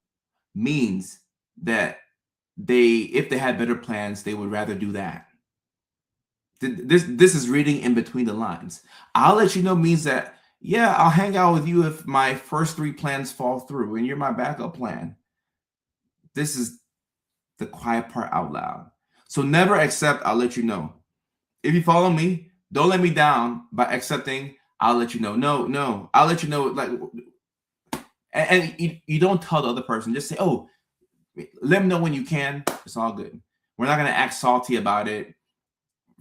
means that if they had better plans, they would rather do that. This is reading in between the lines. I'll let you know means that, yeah, I'll hang out with you if my first 3 plans fall through and you're my backup plan. This is the quiet part out loud. So never accept I'll let you know. If you follow me, don't let me down by accepting I'll let you know. No, I'll let you know. Like, and you don't tell the other person. Just say, oh, let me know when you can. It's all good. We're not going to act salty about it.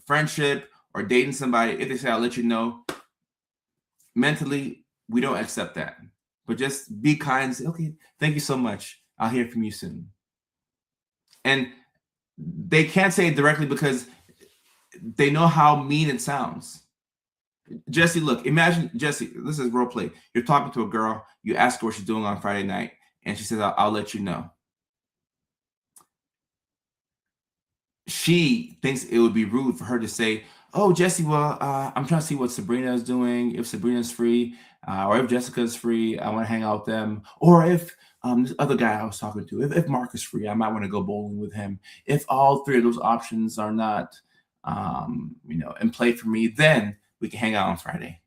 Friendship or dating somebody, if they say I'll let you know, mentally, we don't accept that. But just be kind and say, okay, thank you so much. I'll hear from you soon. And they can't say it directly because they know how mean it sounds. Jesse, look, imagine, Jesse, this is role play. You're talking to a girl, you ask her what she's doing on Friday night, and she says, I'll let you know. She thinks it would be rude for her to say, oh, Jesse, well, I'm trying to see what Sabrina is doing. If Sabrina's free, or if Jessica's free, I want to hang out with them. Or if this other guy I was talking to, if Mark is free, I might want to go bowling with him. If all 3 of those options are not, in play for me, then we can hang out on Friday.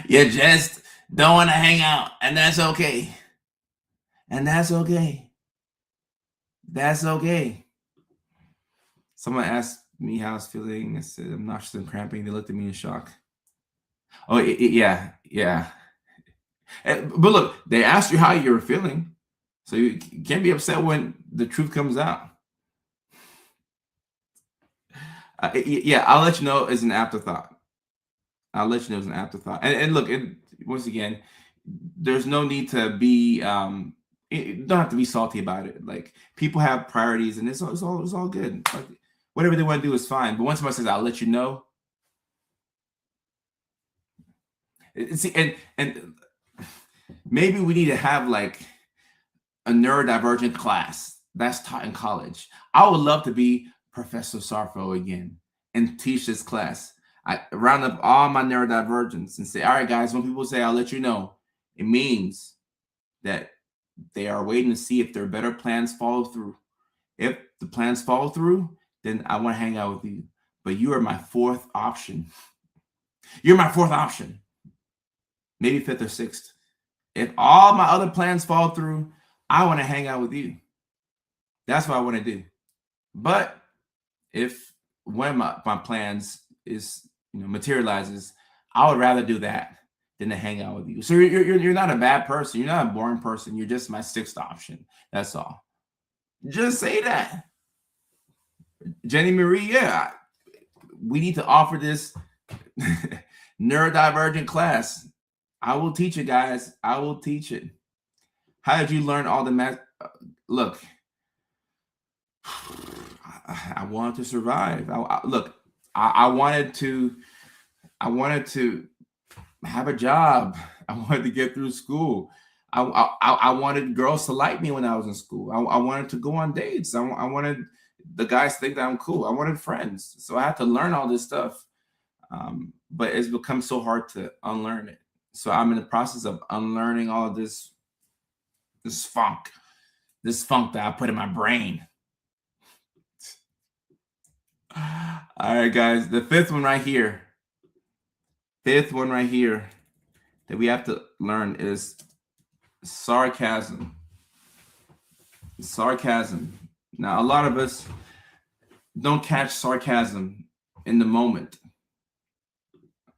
You just don't want to hang out, and that's okay. And that's okay. That's okay. Someone asked me how I was feeling. I said, I'm nauseous and cramping. They looked at me in shock. Oh, yeah. But look, they asked you how you were feeling. So you can't be upset when the truth comes out. Yeah, I'll let you know as an afterthought. I'll let you know as an afterthought. And look, once again, there's no need to be, you don't have to be salty about it. Like, people have priorities, and it's all good. Like, whatever they want to do is fine. But once somebody says, I'll let you know. See, and maybe we need to have like a neurodivergent class that's taught in college. I would love to be Professor Sarfo again and teach this class. I round up all my neurodivergence and say, all right, guys, when people say I'll let you know, it means that they are waiting to see if their better plans follow through. If the plans follow through, then I want to hang out with you. But you are my 4th option. You're my 4th option. Maybe 5th or 6th. If all my other plans fall through, I want to hang out with you. That's what I want to do. But if one of my plans is, materializes, I would rather do that than to hang out with you. So you're not a bad person. You're not a boring person. You're just my 6th option. That's all. Just say that. Jenny Marie, yeah, we need to offer this neurodivergent class. I will teach it, guys. I will teach it. How did you learn all the math? Look, I wanted to survive. I wanted to have a job. I wanted to get through school. I wanted girls to like me when I was in school. I wanted to go on dates. I wanted the guys to think that I'm cool. I wanted friends. So I had to learn all this stuff. But it's become so hard to unlearn it. So I'm in the process of unlearning all of this funk, this funk that I put in my brain. All right, guys, the fifth one right here. Fifth one right here that we have to learn is sarcasm. Sarcasm. Now, a lot of us don't catch sarcasm in the moment.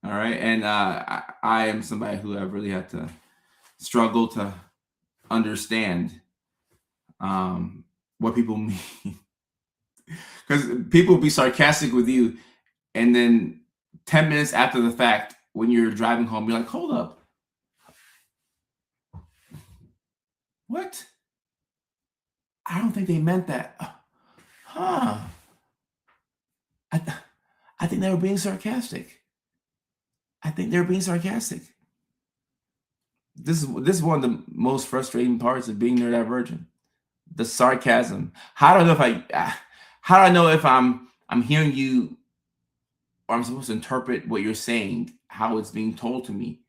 All right. And I am somebody who I've really had to struggle to understand what people mean. Because people will be sarcastic with you, and then 10 minutes after the fact, when you're driving home, you're like, hold up. What? I don't think they meant that. Huh. I think they were being sarcastic. I think they're being sarcastic. This is one of the most frustrating parts of being neurodivergent. The sarcasm. How do I know if I'm hearing you, or I'm supposed to interpret what you're saying, how it's being told to me,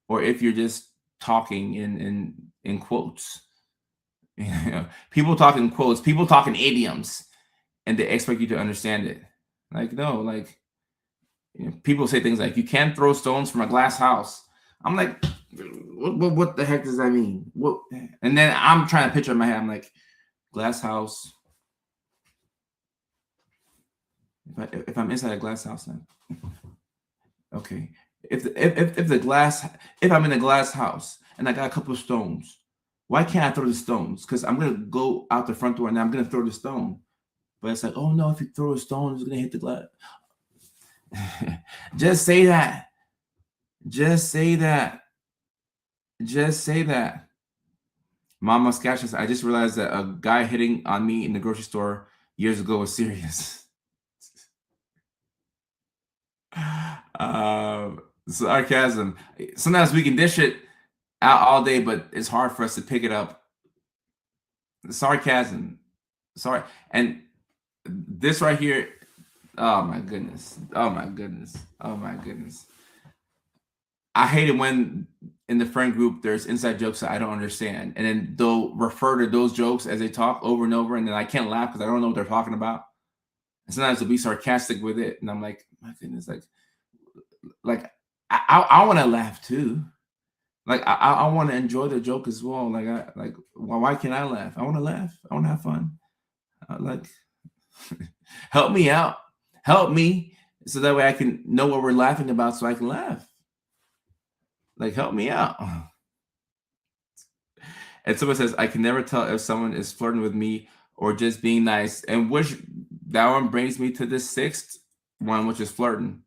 or if you're just talking in quotes. You know, people talk in quotes, people talk in idioms, and they expect you to understand it. Like, no, like, you know, people say things like, you can't throw stones from a glass house. I'm like, what the heck does that mean? What? And then I'm trying to picture in my head, I'm like, glass house. If I'm inside a glass house, then okay. If I'm in a glass house and I got a couple of stones, why can't I throw the stones? Because I'm gonna go out the front door and I'm gonna throw the stone. But it's like, oh no, if you throw a stone, it's gonna hit the glass. Just say that. Just say that. Just say that. Mama Sketch says, I just realized that a guy hitting on me in the grocery store years ago was serious. Sarcasm. Sometimes we can dish it out all day, but it's hard for us to pick it up. Sarcasm. Sorry. And this right here, oh my goodness. Oh my goodness. Oh my goodness. I hate it when in the friend group there's inside jokes that I don't understand. And then they'll refer to those jokes as they talk over and over, and then I can't laugh because I don't know what they're talking about. And sometimes they'll be sarcastic with it. And I'm like, my goodness, like I want to laugh too. Like I want to enjoy the joke as well. Like why can't I laugh? I want to laugh. I want to have fun. Like help me out. Help me so that way I can know what we're laughing about so I can laugh. Like help me out. And someone says, I can never tell if someone is flirting with me or just being nice. And which that one brings me to the sixth one, which is flirting.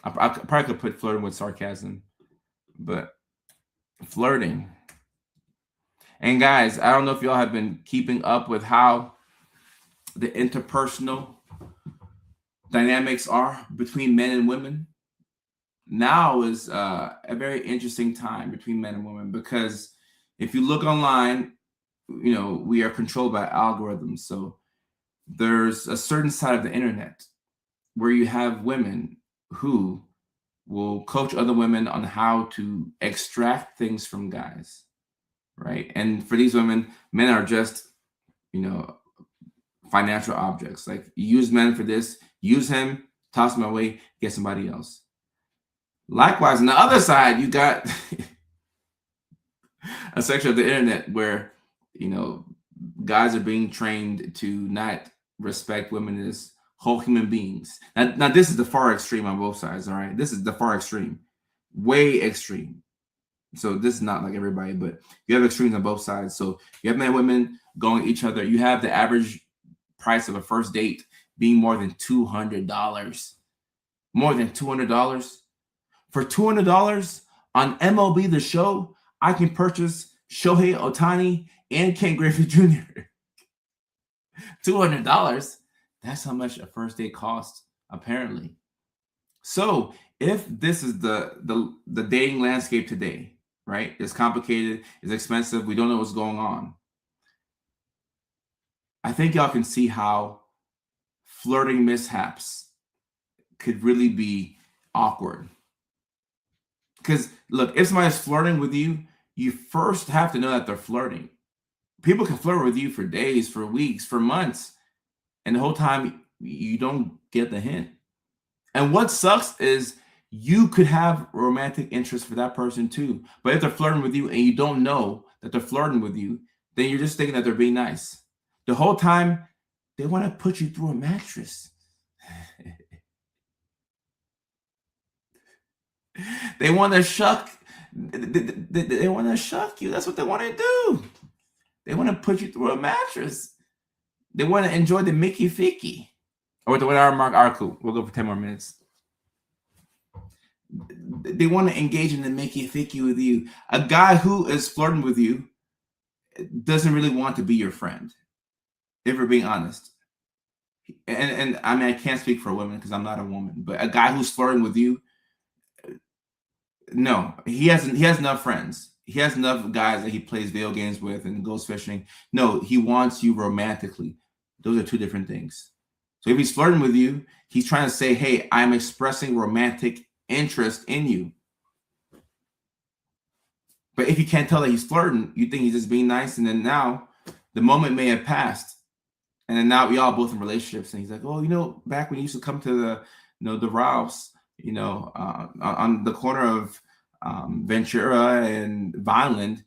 I probably could put flirting with sarcasm, but flirting. And guys, I don't know if y'all have been keeping up with how the interpersonal dynamics are between men and women. Now is a very interesting time between men and women, because if you look online, you know, we are controlled by algorithms. So there's a certain side of the internet where you have women who will coach other women on how to extract things from guys, right? And for these women, men are just, you know, financial objects. Like, you use men for this, use him, toss him away, get somebody else. Likewise, on the other side, you got a section of the internet where, you know, guys are being trained to not respect women as whole human beings. Now this is the far extreme on both sides, all right? This is the far extreme, way extreme. So this is not like everybody, but you have extremes on both sides. So you have men and women going at each other. You have the average price of a first date being more than $200. More than $200. For $200 on MLB The Show, I can purchase Shohei Ohtani and Ken Griffey Jr. $200. That's how much a first date costs, apparently. So if this is the dating landscape today, right? It's complicated, it's expensive, we don't know what's going on. I think y'all can see how flirting mishaps could really be awkward. Because look, if somebody's flirting with you, you first have to know that they're flirting. People can flirt with you for days, for weeks, for months, and the whole time you don't get the hint. And what sucks is you could have romantic interest for that person too. But if they're flirting with you and you don't know that they're flirting with you, then you're just thinking that they're being nice. The whole time they want to put you through a mattress. They want to shuck. They want to shuck you. That's what they want to do. They want to put you through a mattress. They want to enjoy the Mickey Ficky. Or with the 1 hour mark, all right, cool. We'll go for 10 more minutes. They want to engage in the Mickey Ficky with you. A guy who is flirting with you doesn't really want to be your friend, if we're being honest. And I mean, I can't speak for women because I'm not a woman, but a guy who's flirting with you, no, he has enough friends. He has enough guys that he plays video games with and goes fishing. No, he wants you romantically. Those are two different things. So if he's flirting with you, he's trying to say, hey, I'm expressing romantic interest in you. But if you can't tell that he's flirting, you think he's just being nice. And then now the moment may have passed. And then now we all both in relationships. And he's like, oh, back when you used to come to the Ralph's, on the corner of Ventura and Vineland,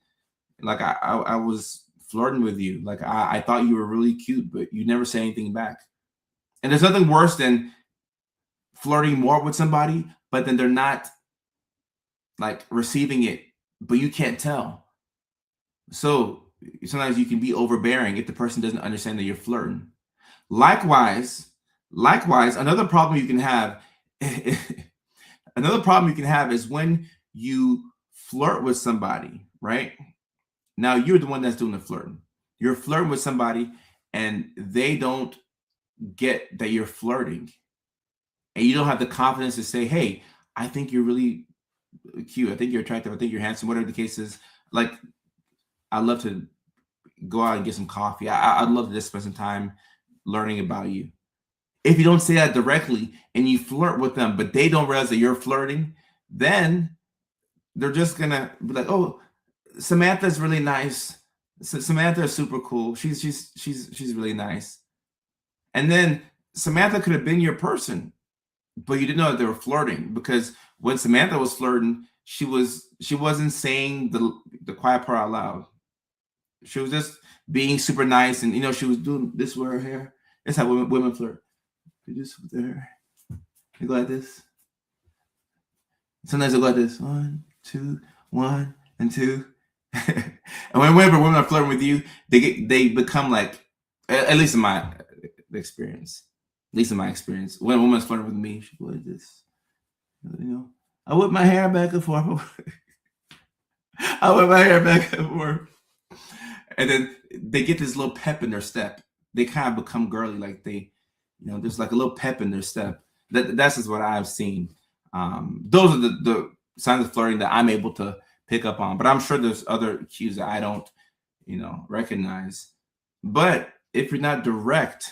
like I was flirting with you. Like I thought you were really cute, but you never say anything back. And there's nothing worse than flirting more with somebody, but then they're not like receiving it, but you can't tell. So sometimes you can be overbearing if the person doesn't understand that you're flirting. Likewise, another problem you can have is when you flirt with somebody, right? Now you're the one that's doing the flirting. You're flirting with somebody and they don't get that you're flirting. And you don't have the confidence to say, hey, I think you're really cute. I think you're attractive. I think you're handsome, whatever the case is. Like, I'd love to go out and get some coffee. I'd love to just spend some time learning about you. If you don't say that directly and you flirt with them, but they don't realize that you're flirting, then they're just going to be like, oh, Samantha's really nice. Samantha is super cool. She's really nice. And then Samantha could have been your person, but you didn't know that they were flirting, because when Samantha was flirting, she wasn't saying the quiet part out loud. She was just being super nice, and she was doing this with her hair. That's how women flirt. They do this with their hair. They go like this. Sometimes they go like this. 1, 2, 1 and 2. And whenever women are flirting with you, they become like, at least in my experience. When a woman's flirting with me, she goes like this. I whip my hair back and forth. And then they get this little pep in their step. They kind of become girly, like there's like a little pep in their step. That's just what I've seen. Those are the signs of flirting that I'm able to pick up on. But I'm sure there's other cues that I don't, recognize. But if you're not direct,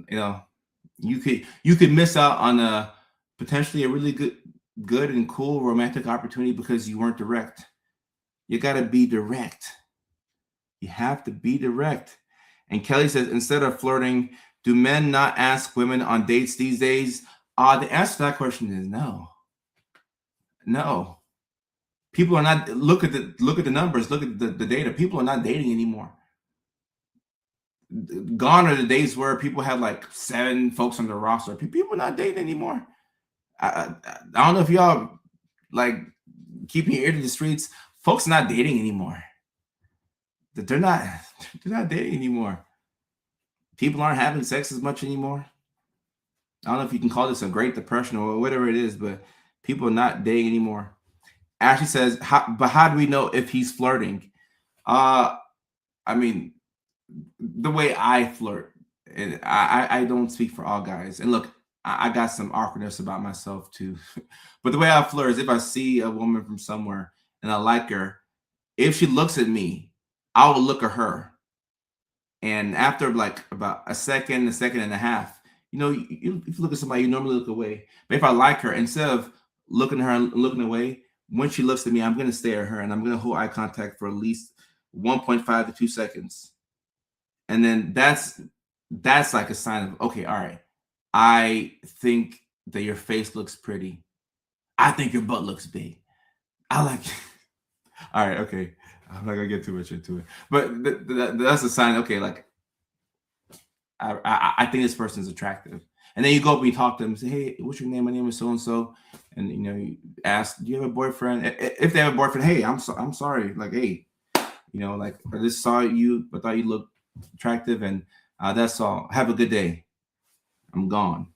you could miss out on a potentially a really good and cool romantic opportunity because you weren't direct. You got to be direct. You have to be direct. And Kelly says, instead of flirting, do men not ask women on dates these days? The answer to that question is no. No. People are not. Look at the numbers. Look at the data. People are not dating anymore. Gone are the days where people have like 7 folks on the roster. People are not dating anymore. I don't know if y'all like keeping your ear to the streets. Folks are not dating anymore. They're not dating anymore. People aren't having sex as much anymore. I don't know if you can call this a Great Depression or whatever it is, but people are not dating anymore. Ashley says, but how do we know if he's flirting? I mean, the way I flirt, and I don't speak for all guys. And look, I got some awkwardness about myself too. But the way I flirt is if I see a woman from somewhere and I like her, if she looks at me, I will look at her. And after like about a second and a half, if you look at somebody, you normally look away. But if I like her, instead of looking at her and looking away, when she looks at me, I'm going to stare at her and I'm going to hold eye contact for at least 1.5 to 2 seconds. And then that's like a sign of, okay, all right, I think that your face looks pretty. I think your butt looks big. I like all right, okay. I'm not gonna get too much into it. But that's a sign, okay, like I think this person is attractive. And then you go up and you talk to them and say, hey, what's your name? My name is so and so. And you ask, do you have a boyfriend? If they have a boyfriend, hey, I'm sorry. Like, hey, like I just saw you, but thought you looked attractive, and that's all. Have a good day. I'm gone.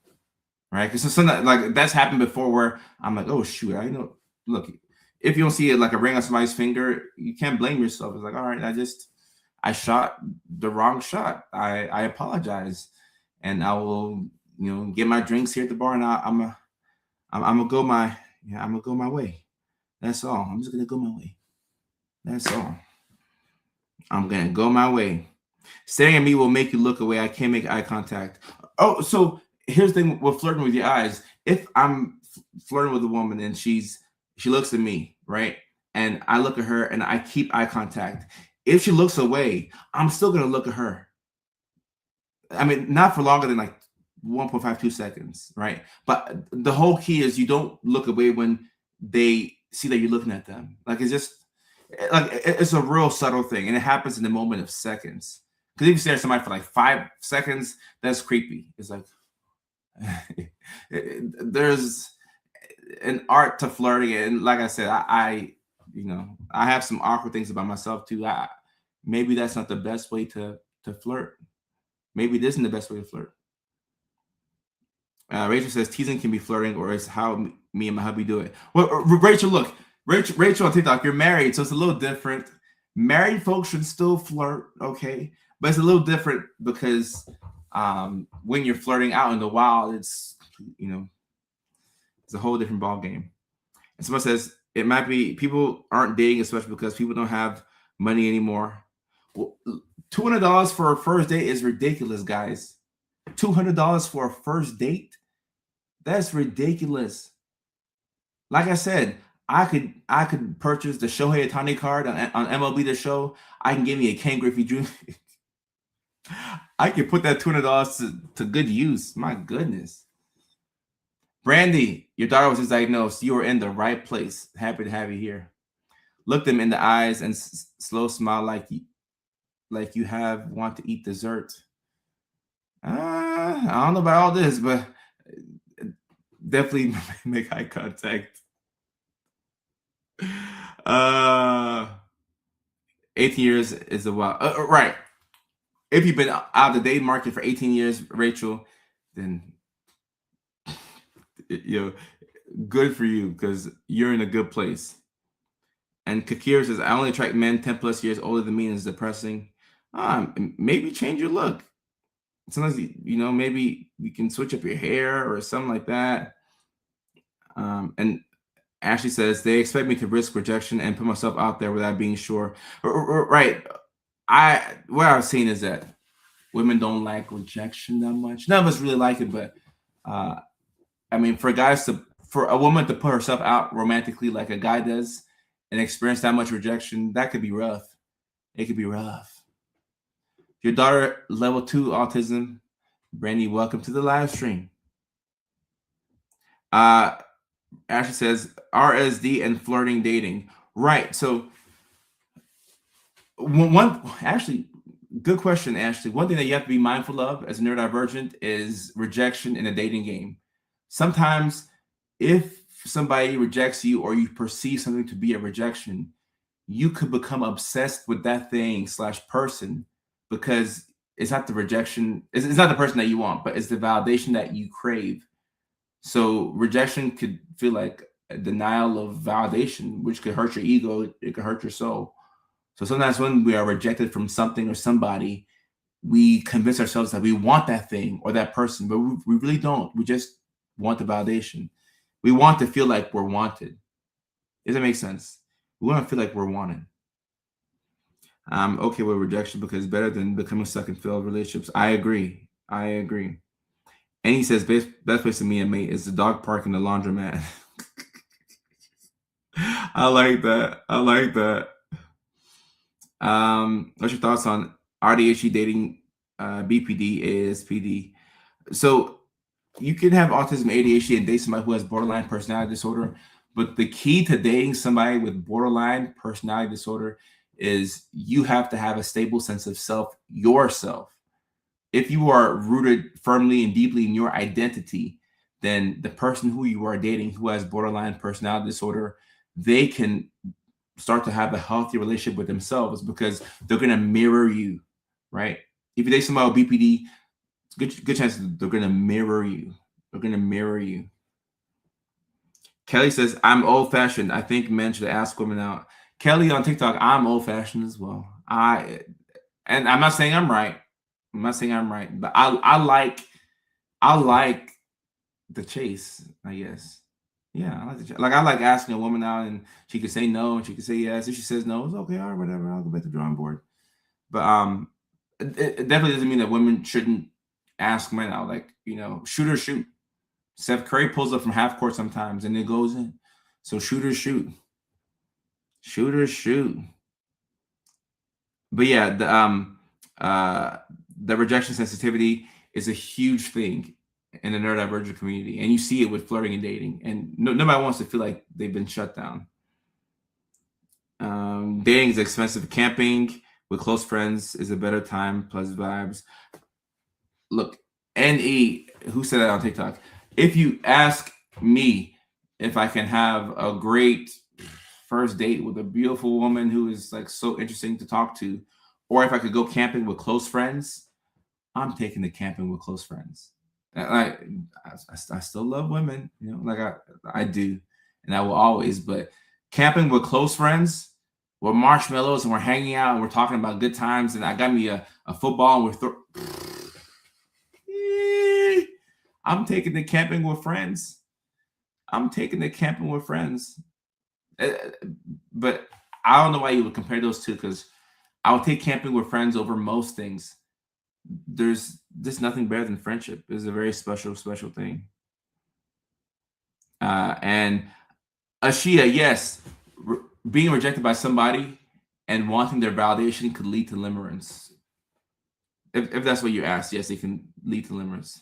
Right? Because something like that's happened before where I'm like, oh shoot, I know. Look, if you don't see it like a ring on somebody's finger, you can't blame yourself. It's like, all right, I shot the wrong shot. I apologize, and I will get my drinks here at the bar, and I'm gonna go my way. That's all. I'm just gonna go my way. That's all. I'm gonna go my way. Staring at me will make you look away. I can't make eye contact. Oh, so here's the thing with flirting with your eyes. If I'm flirting with a woman and she looks at me, right? And I look at her and I keep eye contact. If she looks away, I'm still gonna look at her. I mean, not for longer than like 1.52 seconds, right? But the whole key is you don't look away when they see that you're looking at them. Like it's a real subtle thing, and it happens in the moment of seconds. Because if you stare at somebody for like 5 seconds, that's creepy. It's like there's an art to flirting, and like I said, I have some awkward things about myself too. Maybe that's not the best way to flirt. Maybe it isn't the best way to flirt. Rachel says teasing can be flirting, or it's how me and my hubby do it. Well, Rachel, look, Rachel on TikTok, you're married, so it's a little different. Married folks should still flirt, okay? But it's a little different because when you're flirting out in the wild, it's a whole different ball game. And someone says it might be people aren't dating, especially because people don't have money anymore. Well, $200 for a first date is ridiculous, guys. $200 for a first date? That's ridiculous. Like I said, I could purchase the Shohei Ohtani card on MLB The Show. I can give me a Ken Griffey Jr. I could put that $200 to good use. My goodness. Brandy, your daughter was just diagnosed. You were in the right place. Happy to have you here. Look them in the eyes and slow smile like you want to eat dessert. I don't know about all this, but definitely make eye contact. 18 years is a while. Right. If you've been out of the dating market for 18 years, Rachel, then good for you because you're in a good place. And Kakir says, I only attract men 10 plus years older than me, and it's depressing. Maybe change your look. Sometimes, maybe you can switch up your hair or something like that. And Ashley says, they expect me to risk rejection and put myself out there without being sure. Right. What I've seen is that women don't like rejection that much. None of us really like it, but I mean, for a woman to put herself out romantically like a guy does and experience that much rejection, that could be rough. It could be rough. Your daughter, level 2 autism. Brandy, welcome to the live stream. Ashley says RSD and flirting dating. Right. So actually, good question, Ashley. One thing that you have to be mindful of as a neurodivergent is rejection in a dating game. Sometimes if somebody rejects you or you perceive something to be a rejection, you could become obsessed with that thing / person because it's not the rejection. It's not the person that you want, but it's the validation that you crave. So rejection could feel like a denial of validation, which could hurt your ego. It could hurt your soul. So sometimes when we are rejected from something or somebody, we convince ourselves that we want that thing or that person, but we really don't. We just want the validation. We want to feel like we're wanted. Does that make sense? We want to feel like we're wanted. I'm okay with rejection because it's better than becoming stuck in failed relationships. I agree. And he says, best place to meet a mate is the dog park and the laundromat. I like that. What's your thoughts on RDHD dating, BPD, ASPD? So you can have autism, ADHD, and date somebody who has borderline personality disorder. But the key to dating somebody with borderline personality disorder is you have to have a stable sense of self yourself. If you are rooted firmly and deeply in your identity, then the person who you are dating who has borderline personality disorder, they can start to have a healthy relationship with themselves because they're going to mirror you, right? If you date somebody with BPD, good chance they're going to mirror you. They're going to mirror you. Kelly says, I'm old fashioned. I think men should ask women out. Kelly on TikTok, I'm old fashioned as well. And I'm not saying I'm right. I'm not saying I'm right, but I like the chase, I guess. Yeah, I like the chase. Like I like asking a woman out and she could say no and she could say yes. If she says no, it's okay, all right, whatever. I'll go back to the drawing board. But it definitely doesn't mean that women shouldn't ask men out. Like, shoot or shoot. Steph Curry pulls up from half court sometimes and it goes in. So shoot or shoot. Shoot or shoot. But yeah, the rejection sensitivity is a huge thing in the neurodivergent community, and you see it with flirting and dating, and nobody wants to feel like they've been shut down. Dating is expensive. Camping with close friends is a better time, plus vibes. Look, NE, who said that on TikTok? If you ask me if I can have a great first date with a beautiful woman who is like so interesting to talk to, or if I could go camping with close friends, I'm taking the camping with close friends. I still love women, like I do, and I will always. But camping with close friends, with marshmallows, and we're hanging out and we're talking about good times, and I got me a football, and I'm taking the camping with friends. I'm taking the camping with friends. But I don't know why you would compare those two, because I would take camping with friends over most things. There's just nothing better than friendship. It's a very special, special thing. And Ashia, yes, being rejected by somebody and wanting their validation could lead to limerence. If that's what you asked, yes, it can lead to limerence.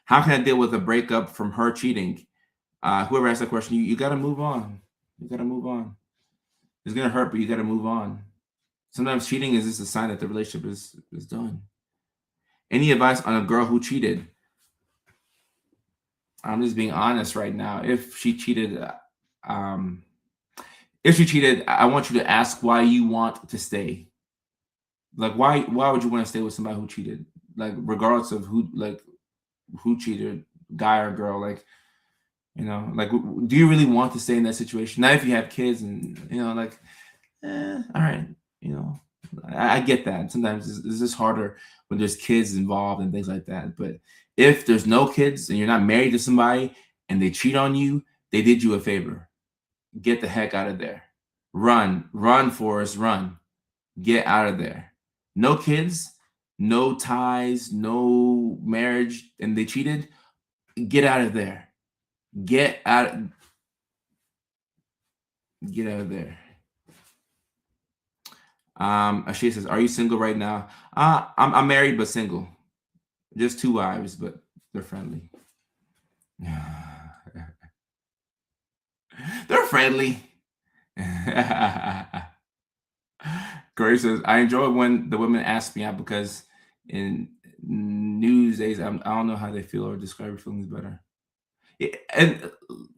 How can I deal with a breakup from her cheating? Whoever asked that question, you got to move on. You got to move on. It's going to hurt, but you got to move on. Sometimes cheating is just a sign that the relationship is done. Any advice on a girl who cheated? I'm just being honest right now. If she cheated, I want you to ask why you want to stay. Like, why would you want to stay with somebody who cheated? Like, regardless of who cheated, guy or girl, like, do you really want to stay in that situation? Not if you have kids and, all right, I get that. Sometimes it's just harder when there's kids involved and things like that. But if there's no kids and you're not married to somebody and they cheat on you, they did you a favor. Get the heck out of there. Run, Forrest, run. Get out of there. No kids, no ties, no marriage, and they cheated. Get out of there. Get out of there. Ashia says, "Are you single right now?" I'm married but single. Just 2 wives, but they're friendly. They're friendly. Corey says, "I enjoy when the women ask me out because in news days, I don't know how they feel or describe their feelings better." And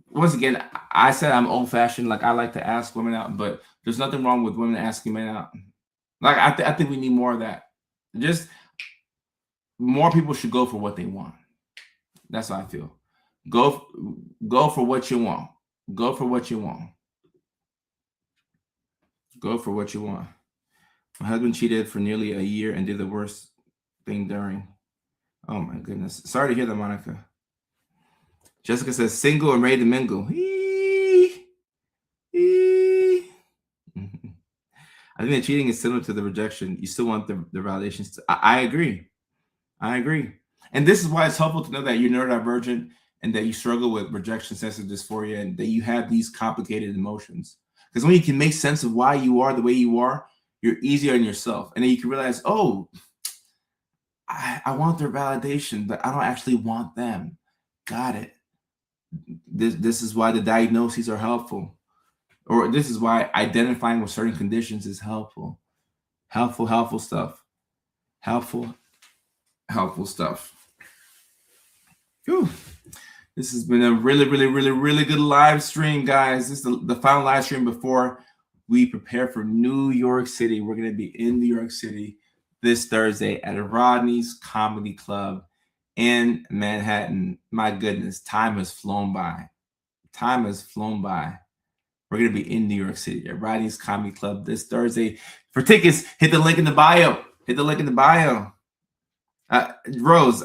once again, I said I'm old fashioned. Like, I like to ask women out, but there's nothing wrong with women asking men out. Like, I think we need more of that. Just more people should go for what they want. That's how I feel. Go for what you want. Go for what you want. Go for what you want. My husband cheated for nearly a year and did the worst thing during. Oh my goodness. Sorry to hear that, Monica. Jessica says, single and ready to mingle. I think that cheating is similar to the rejection. You still want the validations. I agree. And this is why it's helpful to know that you're neurodivergent and that you struggle with rejection sensitive dysphoria and that you have these complicated emotions. Because when you can make sense of why you are the way you are, You're easier on yourself. And then you can realize, oh, I want their validation, but I don't actually want them. Got it. This is why the diagnoses are helpful. Or this is why identifying with certain conditions is helpful. Helpful stuff. Helpful stuff. Whew. This has been a really good live stream, guys. This is the final live stream before we prepare for New York City. We're going to be in New York City this Thursday at Rodney's Comedy Club in Manhattan. My goodness, time has flown by. Time has flown by. We're going to be in New York City at Rodney's Comedy Club this Thursday. For tickets, hit the link in the bio. Hit the link in the bio. Rose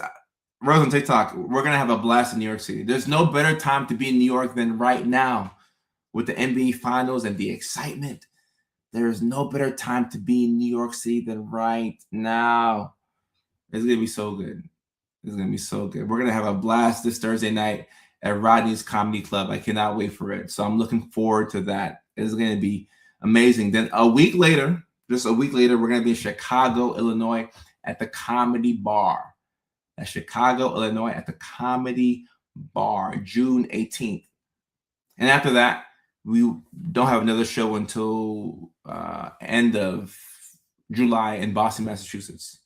on TikTok, we're going to have a blast in New York City. There's no better time to be in New York than right now with the NBA Finals and the excitement. There is no better time to be in New York City than right now. It's going to be so good. It's going to be so good. We're going to have a blast this Thursday night at Rodney's Comedy Club. I cannot wait for it. So I'm looking forward to that. It's going to be amazing. Then a week later, just a week later, we're going to be in Chicago, Illinois at the Comedy Bar. At Chicago, Illinois at the Comedy Bar, June 18th. And after that, we don't have another show until end of July in Boston, Massachusetts.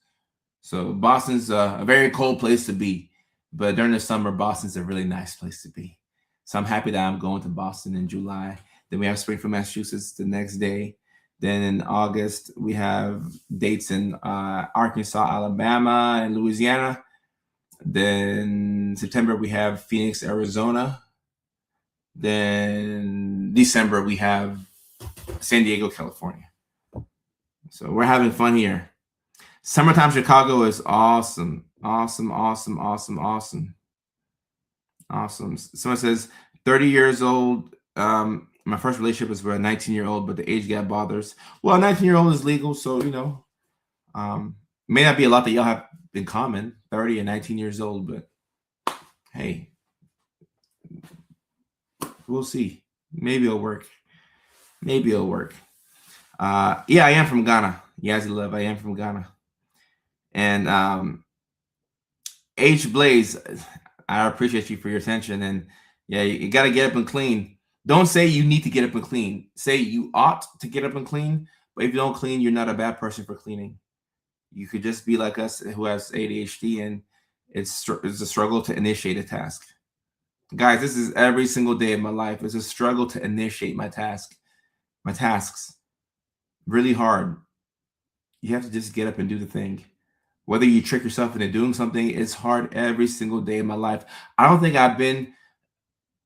So Boston's a very cold place to be, but during the summer, Boston's a really nice place to be. So I'm happy that I'm going to Boston in July. Then we have Springfield, Massachusetts the next day. Then in August, we have dates in Arkansas, Alabama, and Louisiana. Then September, we have Phoenix, Arizona. Then December, we have San Diego, California. So we're having fun here. Summertime Chicago is awesome. Awesome. Someone says 30 years old. My first relationship was with a 19-year-old, but the age gap bothers. Well, a 19-year-old is legal, so may not be a lot that y'all have in common, 30 and 19 years old, but hey, we'll see. Maybe it'll work. Yeah, I am from Ghana. Yazzie Love, I am from Ghana. And H Blaze, I appreciate you for your attention. And yeah, you got to get up and clean. Don't say you need to get up and clean. Say you ought to get up and clean. But if you don't clean, you're not a bad person for cleaning. You could just be like us who has ADHD, and it's a struggle to initiate a task. Guys, this is every single day of my life. It's a struggle to initiate my tasks. Really hard. You have to just get up and do the thing. Whether you trick yourself into doing something, it's hard every single day of my life. I don't think I've been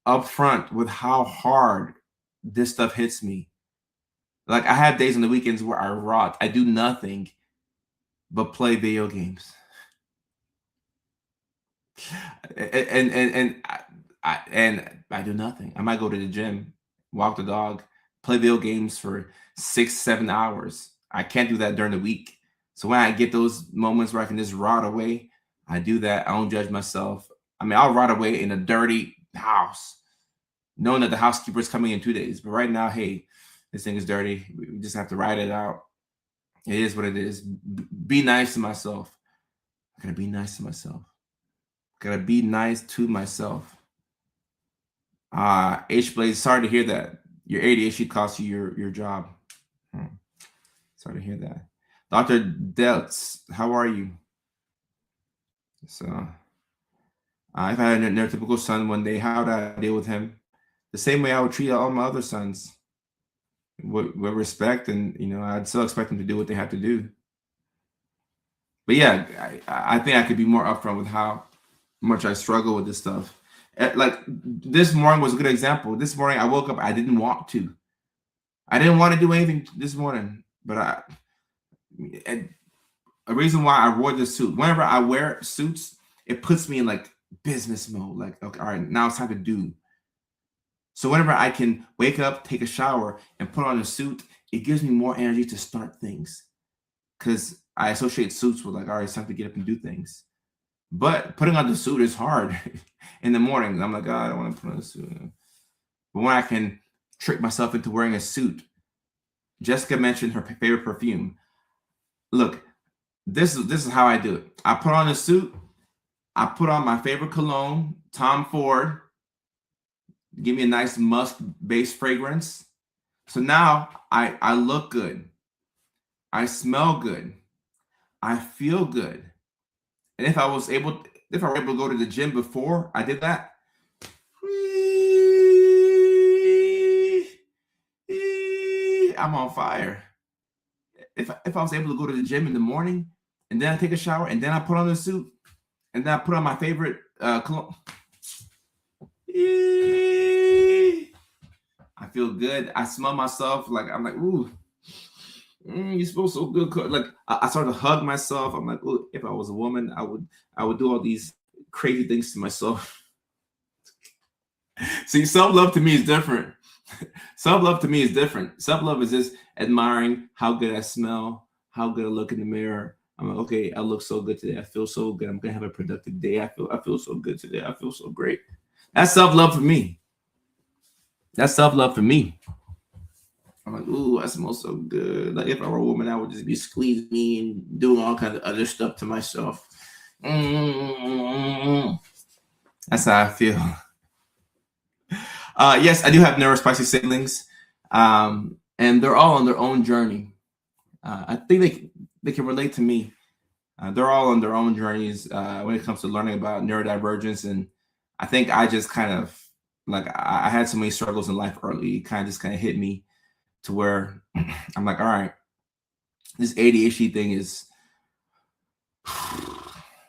upfront with how hard this stuff hits me. Like, I have days on the weekends where I rot. I do nothing but play video games. And I do nothing. I might go to the gym, walk the dog, play video games for 6-7 hours. I can't do that during the week. So when I get those moments where I can just rot away, I do that. I don't judge myself. I mean, I'll rot away in a dirty house, knowing that the housekeeper is coming in 2 days. But right now, hey, this thing is dirty. We just have to ride it out. It is what it is. Be nice to myself. I gotta be nice to myself. H Blaze, sorry to hear that. Your ADHD cost you your job. Sorry to hear that. Dr. Deltz, how are you? So, I've had a neurotypical son one day. How would I deal with him? The same way I would treat all my other sons, with respect, and I'd still expect them to do what they have to do. But yeah, I think I could be more upfront with how much I struggle with this stuff. Like this morning was a good example. This morning I woke up, I didn't want to. I didn't want to do anything this morning, but a reason why I wore this suit. Whenever I wear suits, it puts me in like business mode. Like, okay, all right, now it's time to do. So whenever I can wake up, take a shower, and put on a suit, it gives me more energy to start things. Because I associate suits with like, all right, it's time to get up and do things. But putting on the suit is hard in the morning. I'm like, oh, I don't want to put on a suit. But when I can trick myself into wearing a suit, Jessica mentioned her favorite perfume. Look, this is how I do it. I put on a suit. I put on my favorite cologne, Tom Ford. Give me a nice musk-based fragrance. So now I look good. I smell good. I feel good. And if I were able to go to the gym before I did that, I'm on fire. If I was able to go to the gym in the morning and then I take a shower and then I put on the suit and then I put on my favorite cologne, I feel good. I smell myself like I'm like, ooh, you smell so good. Like I start to hug myself. I'm like, ooh, if I was a woman, I would do all these crazy things to myself. See, self-love to me is different. Self-love to me is different. Self-love is just admiring how good I smell, how good I look in the mirror. I'm like, okay, I look so good today. I feel so good. I'm gonna have a productive day. I feel so good today. I feel so great. That's self-love for me. That's self-love for me. I'm like, ooh, I smell so good. Like if I were a woman, I would just be squeezing me and doing all kinds of other stuff to myself. That's how I feel. Yes, I do have neurospicy siblings, and they're all on their own journey. I think they can relate to me. They're all on their own journeys when it comes to learning about neurodivergence, and I think I just kind of like I had so many struggles in life early. It kind of hit me to where I'm like, all right, this ADHD thing is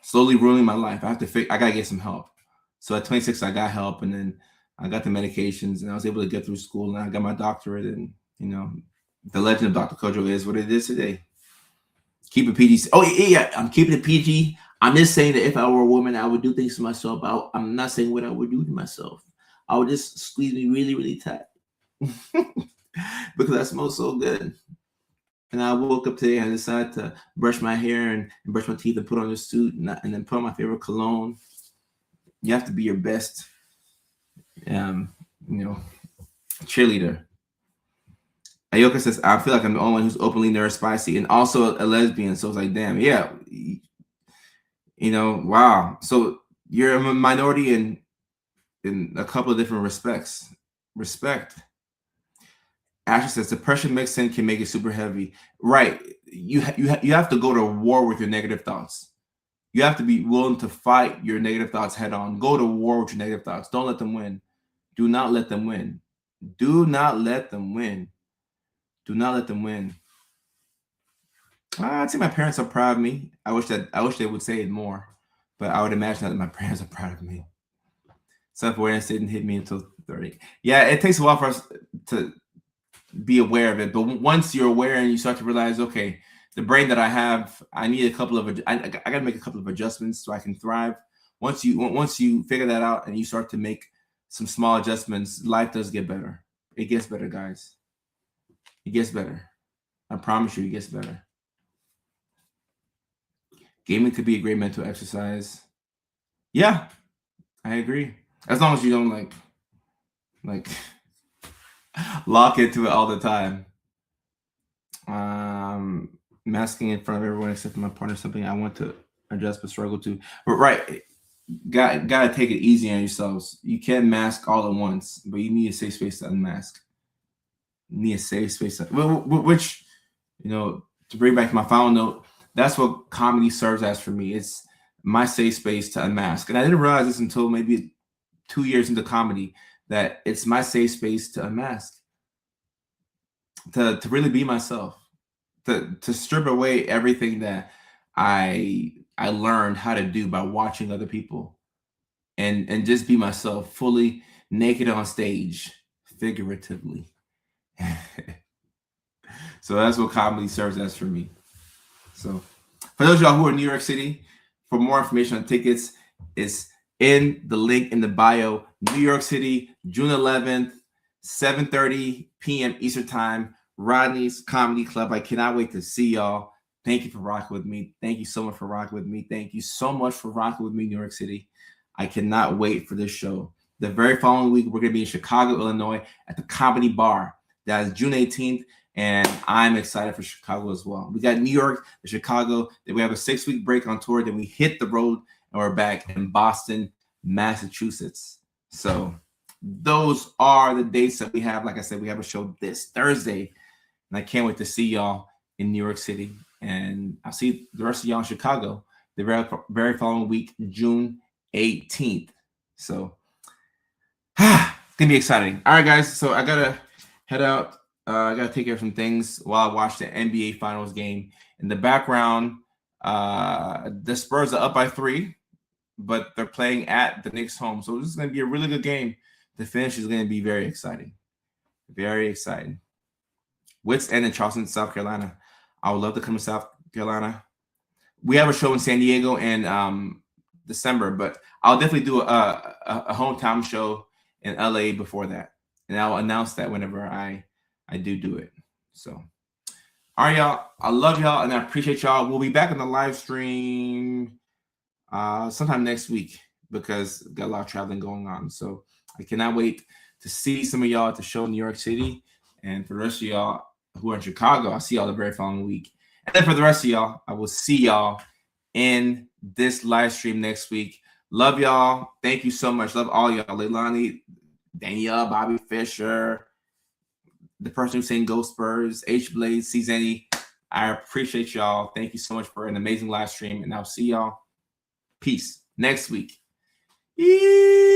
slowly ruining my life. I gotta get some help. So at 26, I got help, and then I got the medications, and I was able to get through school, and I got my doctorate. And the legend of Dr. Kojo is what it is today. Keep it PG. Oh yeah, I'm keeping it PG. I'm just saying that if I were a woman, I would do things to myself. I'm not saying what I would do to myself. I would just squeeze me really, really tight because I smell so good. And I woke up today and I decided to brush my hair and brush my teeth and put on a suit and then put on my favorite cologne. You have to be your best, cheerleader. Ayoka says, I feel like I'm the only one who's openly neurospicy and also a lesbian. So it's like, damn, yeah. Wow. So you're a minority in a couple of different respects. Respect. Ashley says, depression mixed in can make it super heavy. Right. You have to go to war with your negative thoughts. You have to be willing to fight your negative thoughts head on. Go to war with your negative thoughts. Don't let them win. Do not let them win. Do not let them win. Do not let them win. I'd say my parents are proud of me. I wish they would say it more, but I would imagine that my parents are proud of me. Self-awareness didn't hit me until 30. Yeah, it takes a while for us to be aware of it, but once you're aware and you start to realize, okay, the brain that I have, I need I got to make a couple of adjustments so I can thrive. Once you figure that out and you start to make some small adjustments, life does get better. It gets better, guys. It gets better. I promise you, it gets better. Gaming could be a great mental exercise. Yeah, I agree. As long as you don't like lock into it all the time. Masking in front of everyone except for my partner, something I want to adjust but struggle to. But right, gotta take it easy on yourselves. You can't mask all at once, but you need a safe space to unmask. You need a safe space, which to bring back my final note, that's what comedy serves as for me. It's my safe space to unmask, and I didn't realize this until maybe 2 years into comedy that it's my safe space to unmask, to really be myself, to strip away everything that I learned how to do by watching other people, and just be myself, fully naked on stage, figuratively. So that's what comedy serves as for me. So for those of y'all who are in New York City, for more information on tickets, it's in the link in the bio. New York City, June 11th, 7:30 p.m. Eastern Time, Rodney's Comedy Club. I cannot wait to see y'all. Thank you for rocking with me. Thank you so much for rocking with me. Thank you so much for rocking with me, New York City. I cannot wait for this show. The very following week, we're going to be in Chicago, Illinois at the Comedy Bar. That is June 18th. And I'm excited for Chicago as well. We got New York, Chicago. Then we have a 6-week break on tour. Then we hit the road and we're back in Boston, Massachusetts. So those are the dates that we have. Like I said, we have a show this Thursday. And I can't wait to see y'all in New York City. And I'll see the rest of y'all in Chicago the very following week, June 18th. So it's going to be exciting. All right, guys. So I got to head out. I got to take care of some things while I watch the NBA Finals game. In the background, the Spurs are up by 3, but they're playing at the Knicks home. So this is going to be a really good game. The finish is going to be very exciting. Very exciting. Wits End in Charleston, South Carolina. I would love to come to South Carolina. We have a show in San Diego in December, but I'll definitely do a hometown show in LA before that. And I'll announce that whenever I do it. So, all right, y'all. I love y'all and I appreciate y'all. We'll be back on the live stream sometime next week because got a lot of traveling going on. So I cannot wait to see some of y'all at the show in New York City. And for the rest of y'all who are in Chicago, I'll see y'all the very following week. And then for the rest of y'all, I will see y'all in this live stream next week. Love y'all. Thank you so much. Love all y'all. Leilani, Danielle, Bobby Fisher, the person who's saying Go Spurs, H Blaze, C Zenny. I appreciate y'all. Thank you so much for an amazing live stream. And I'll see y'all. Peace next week.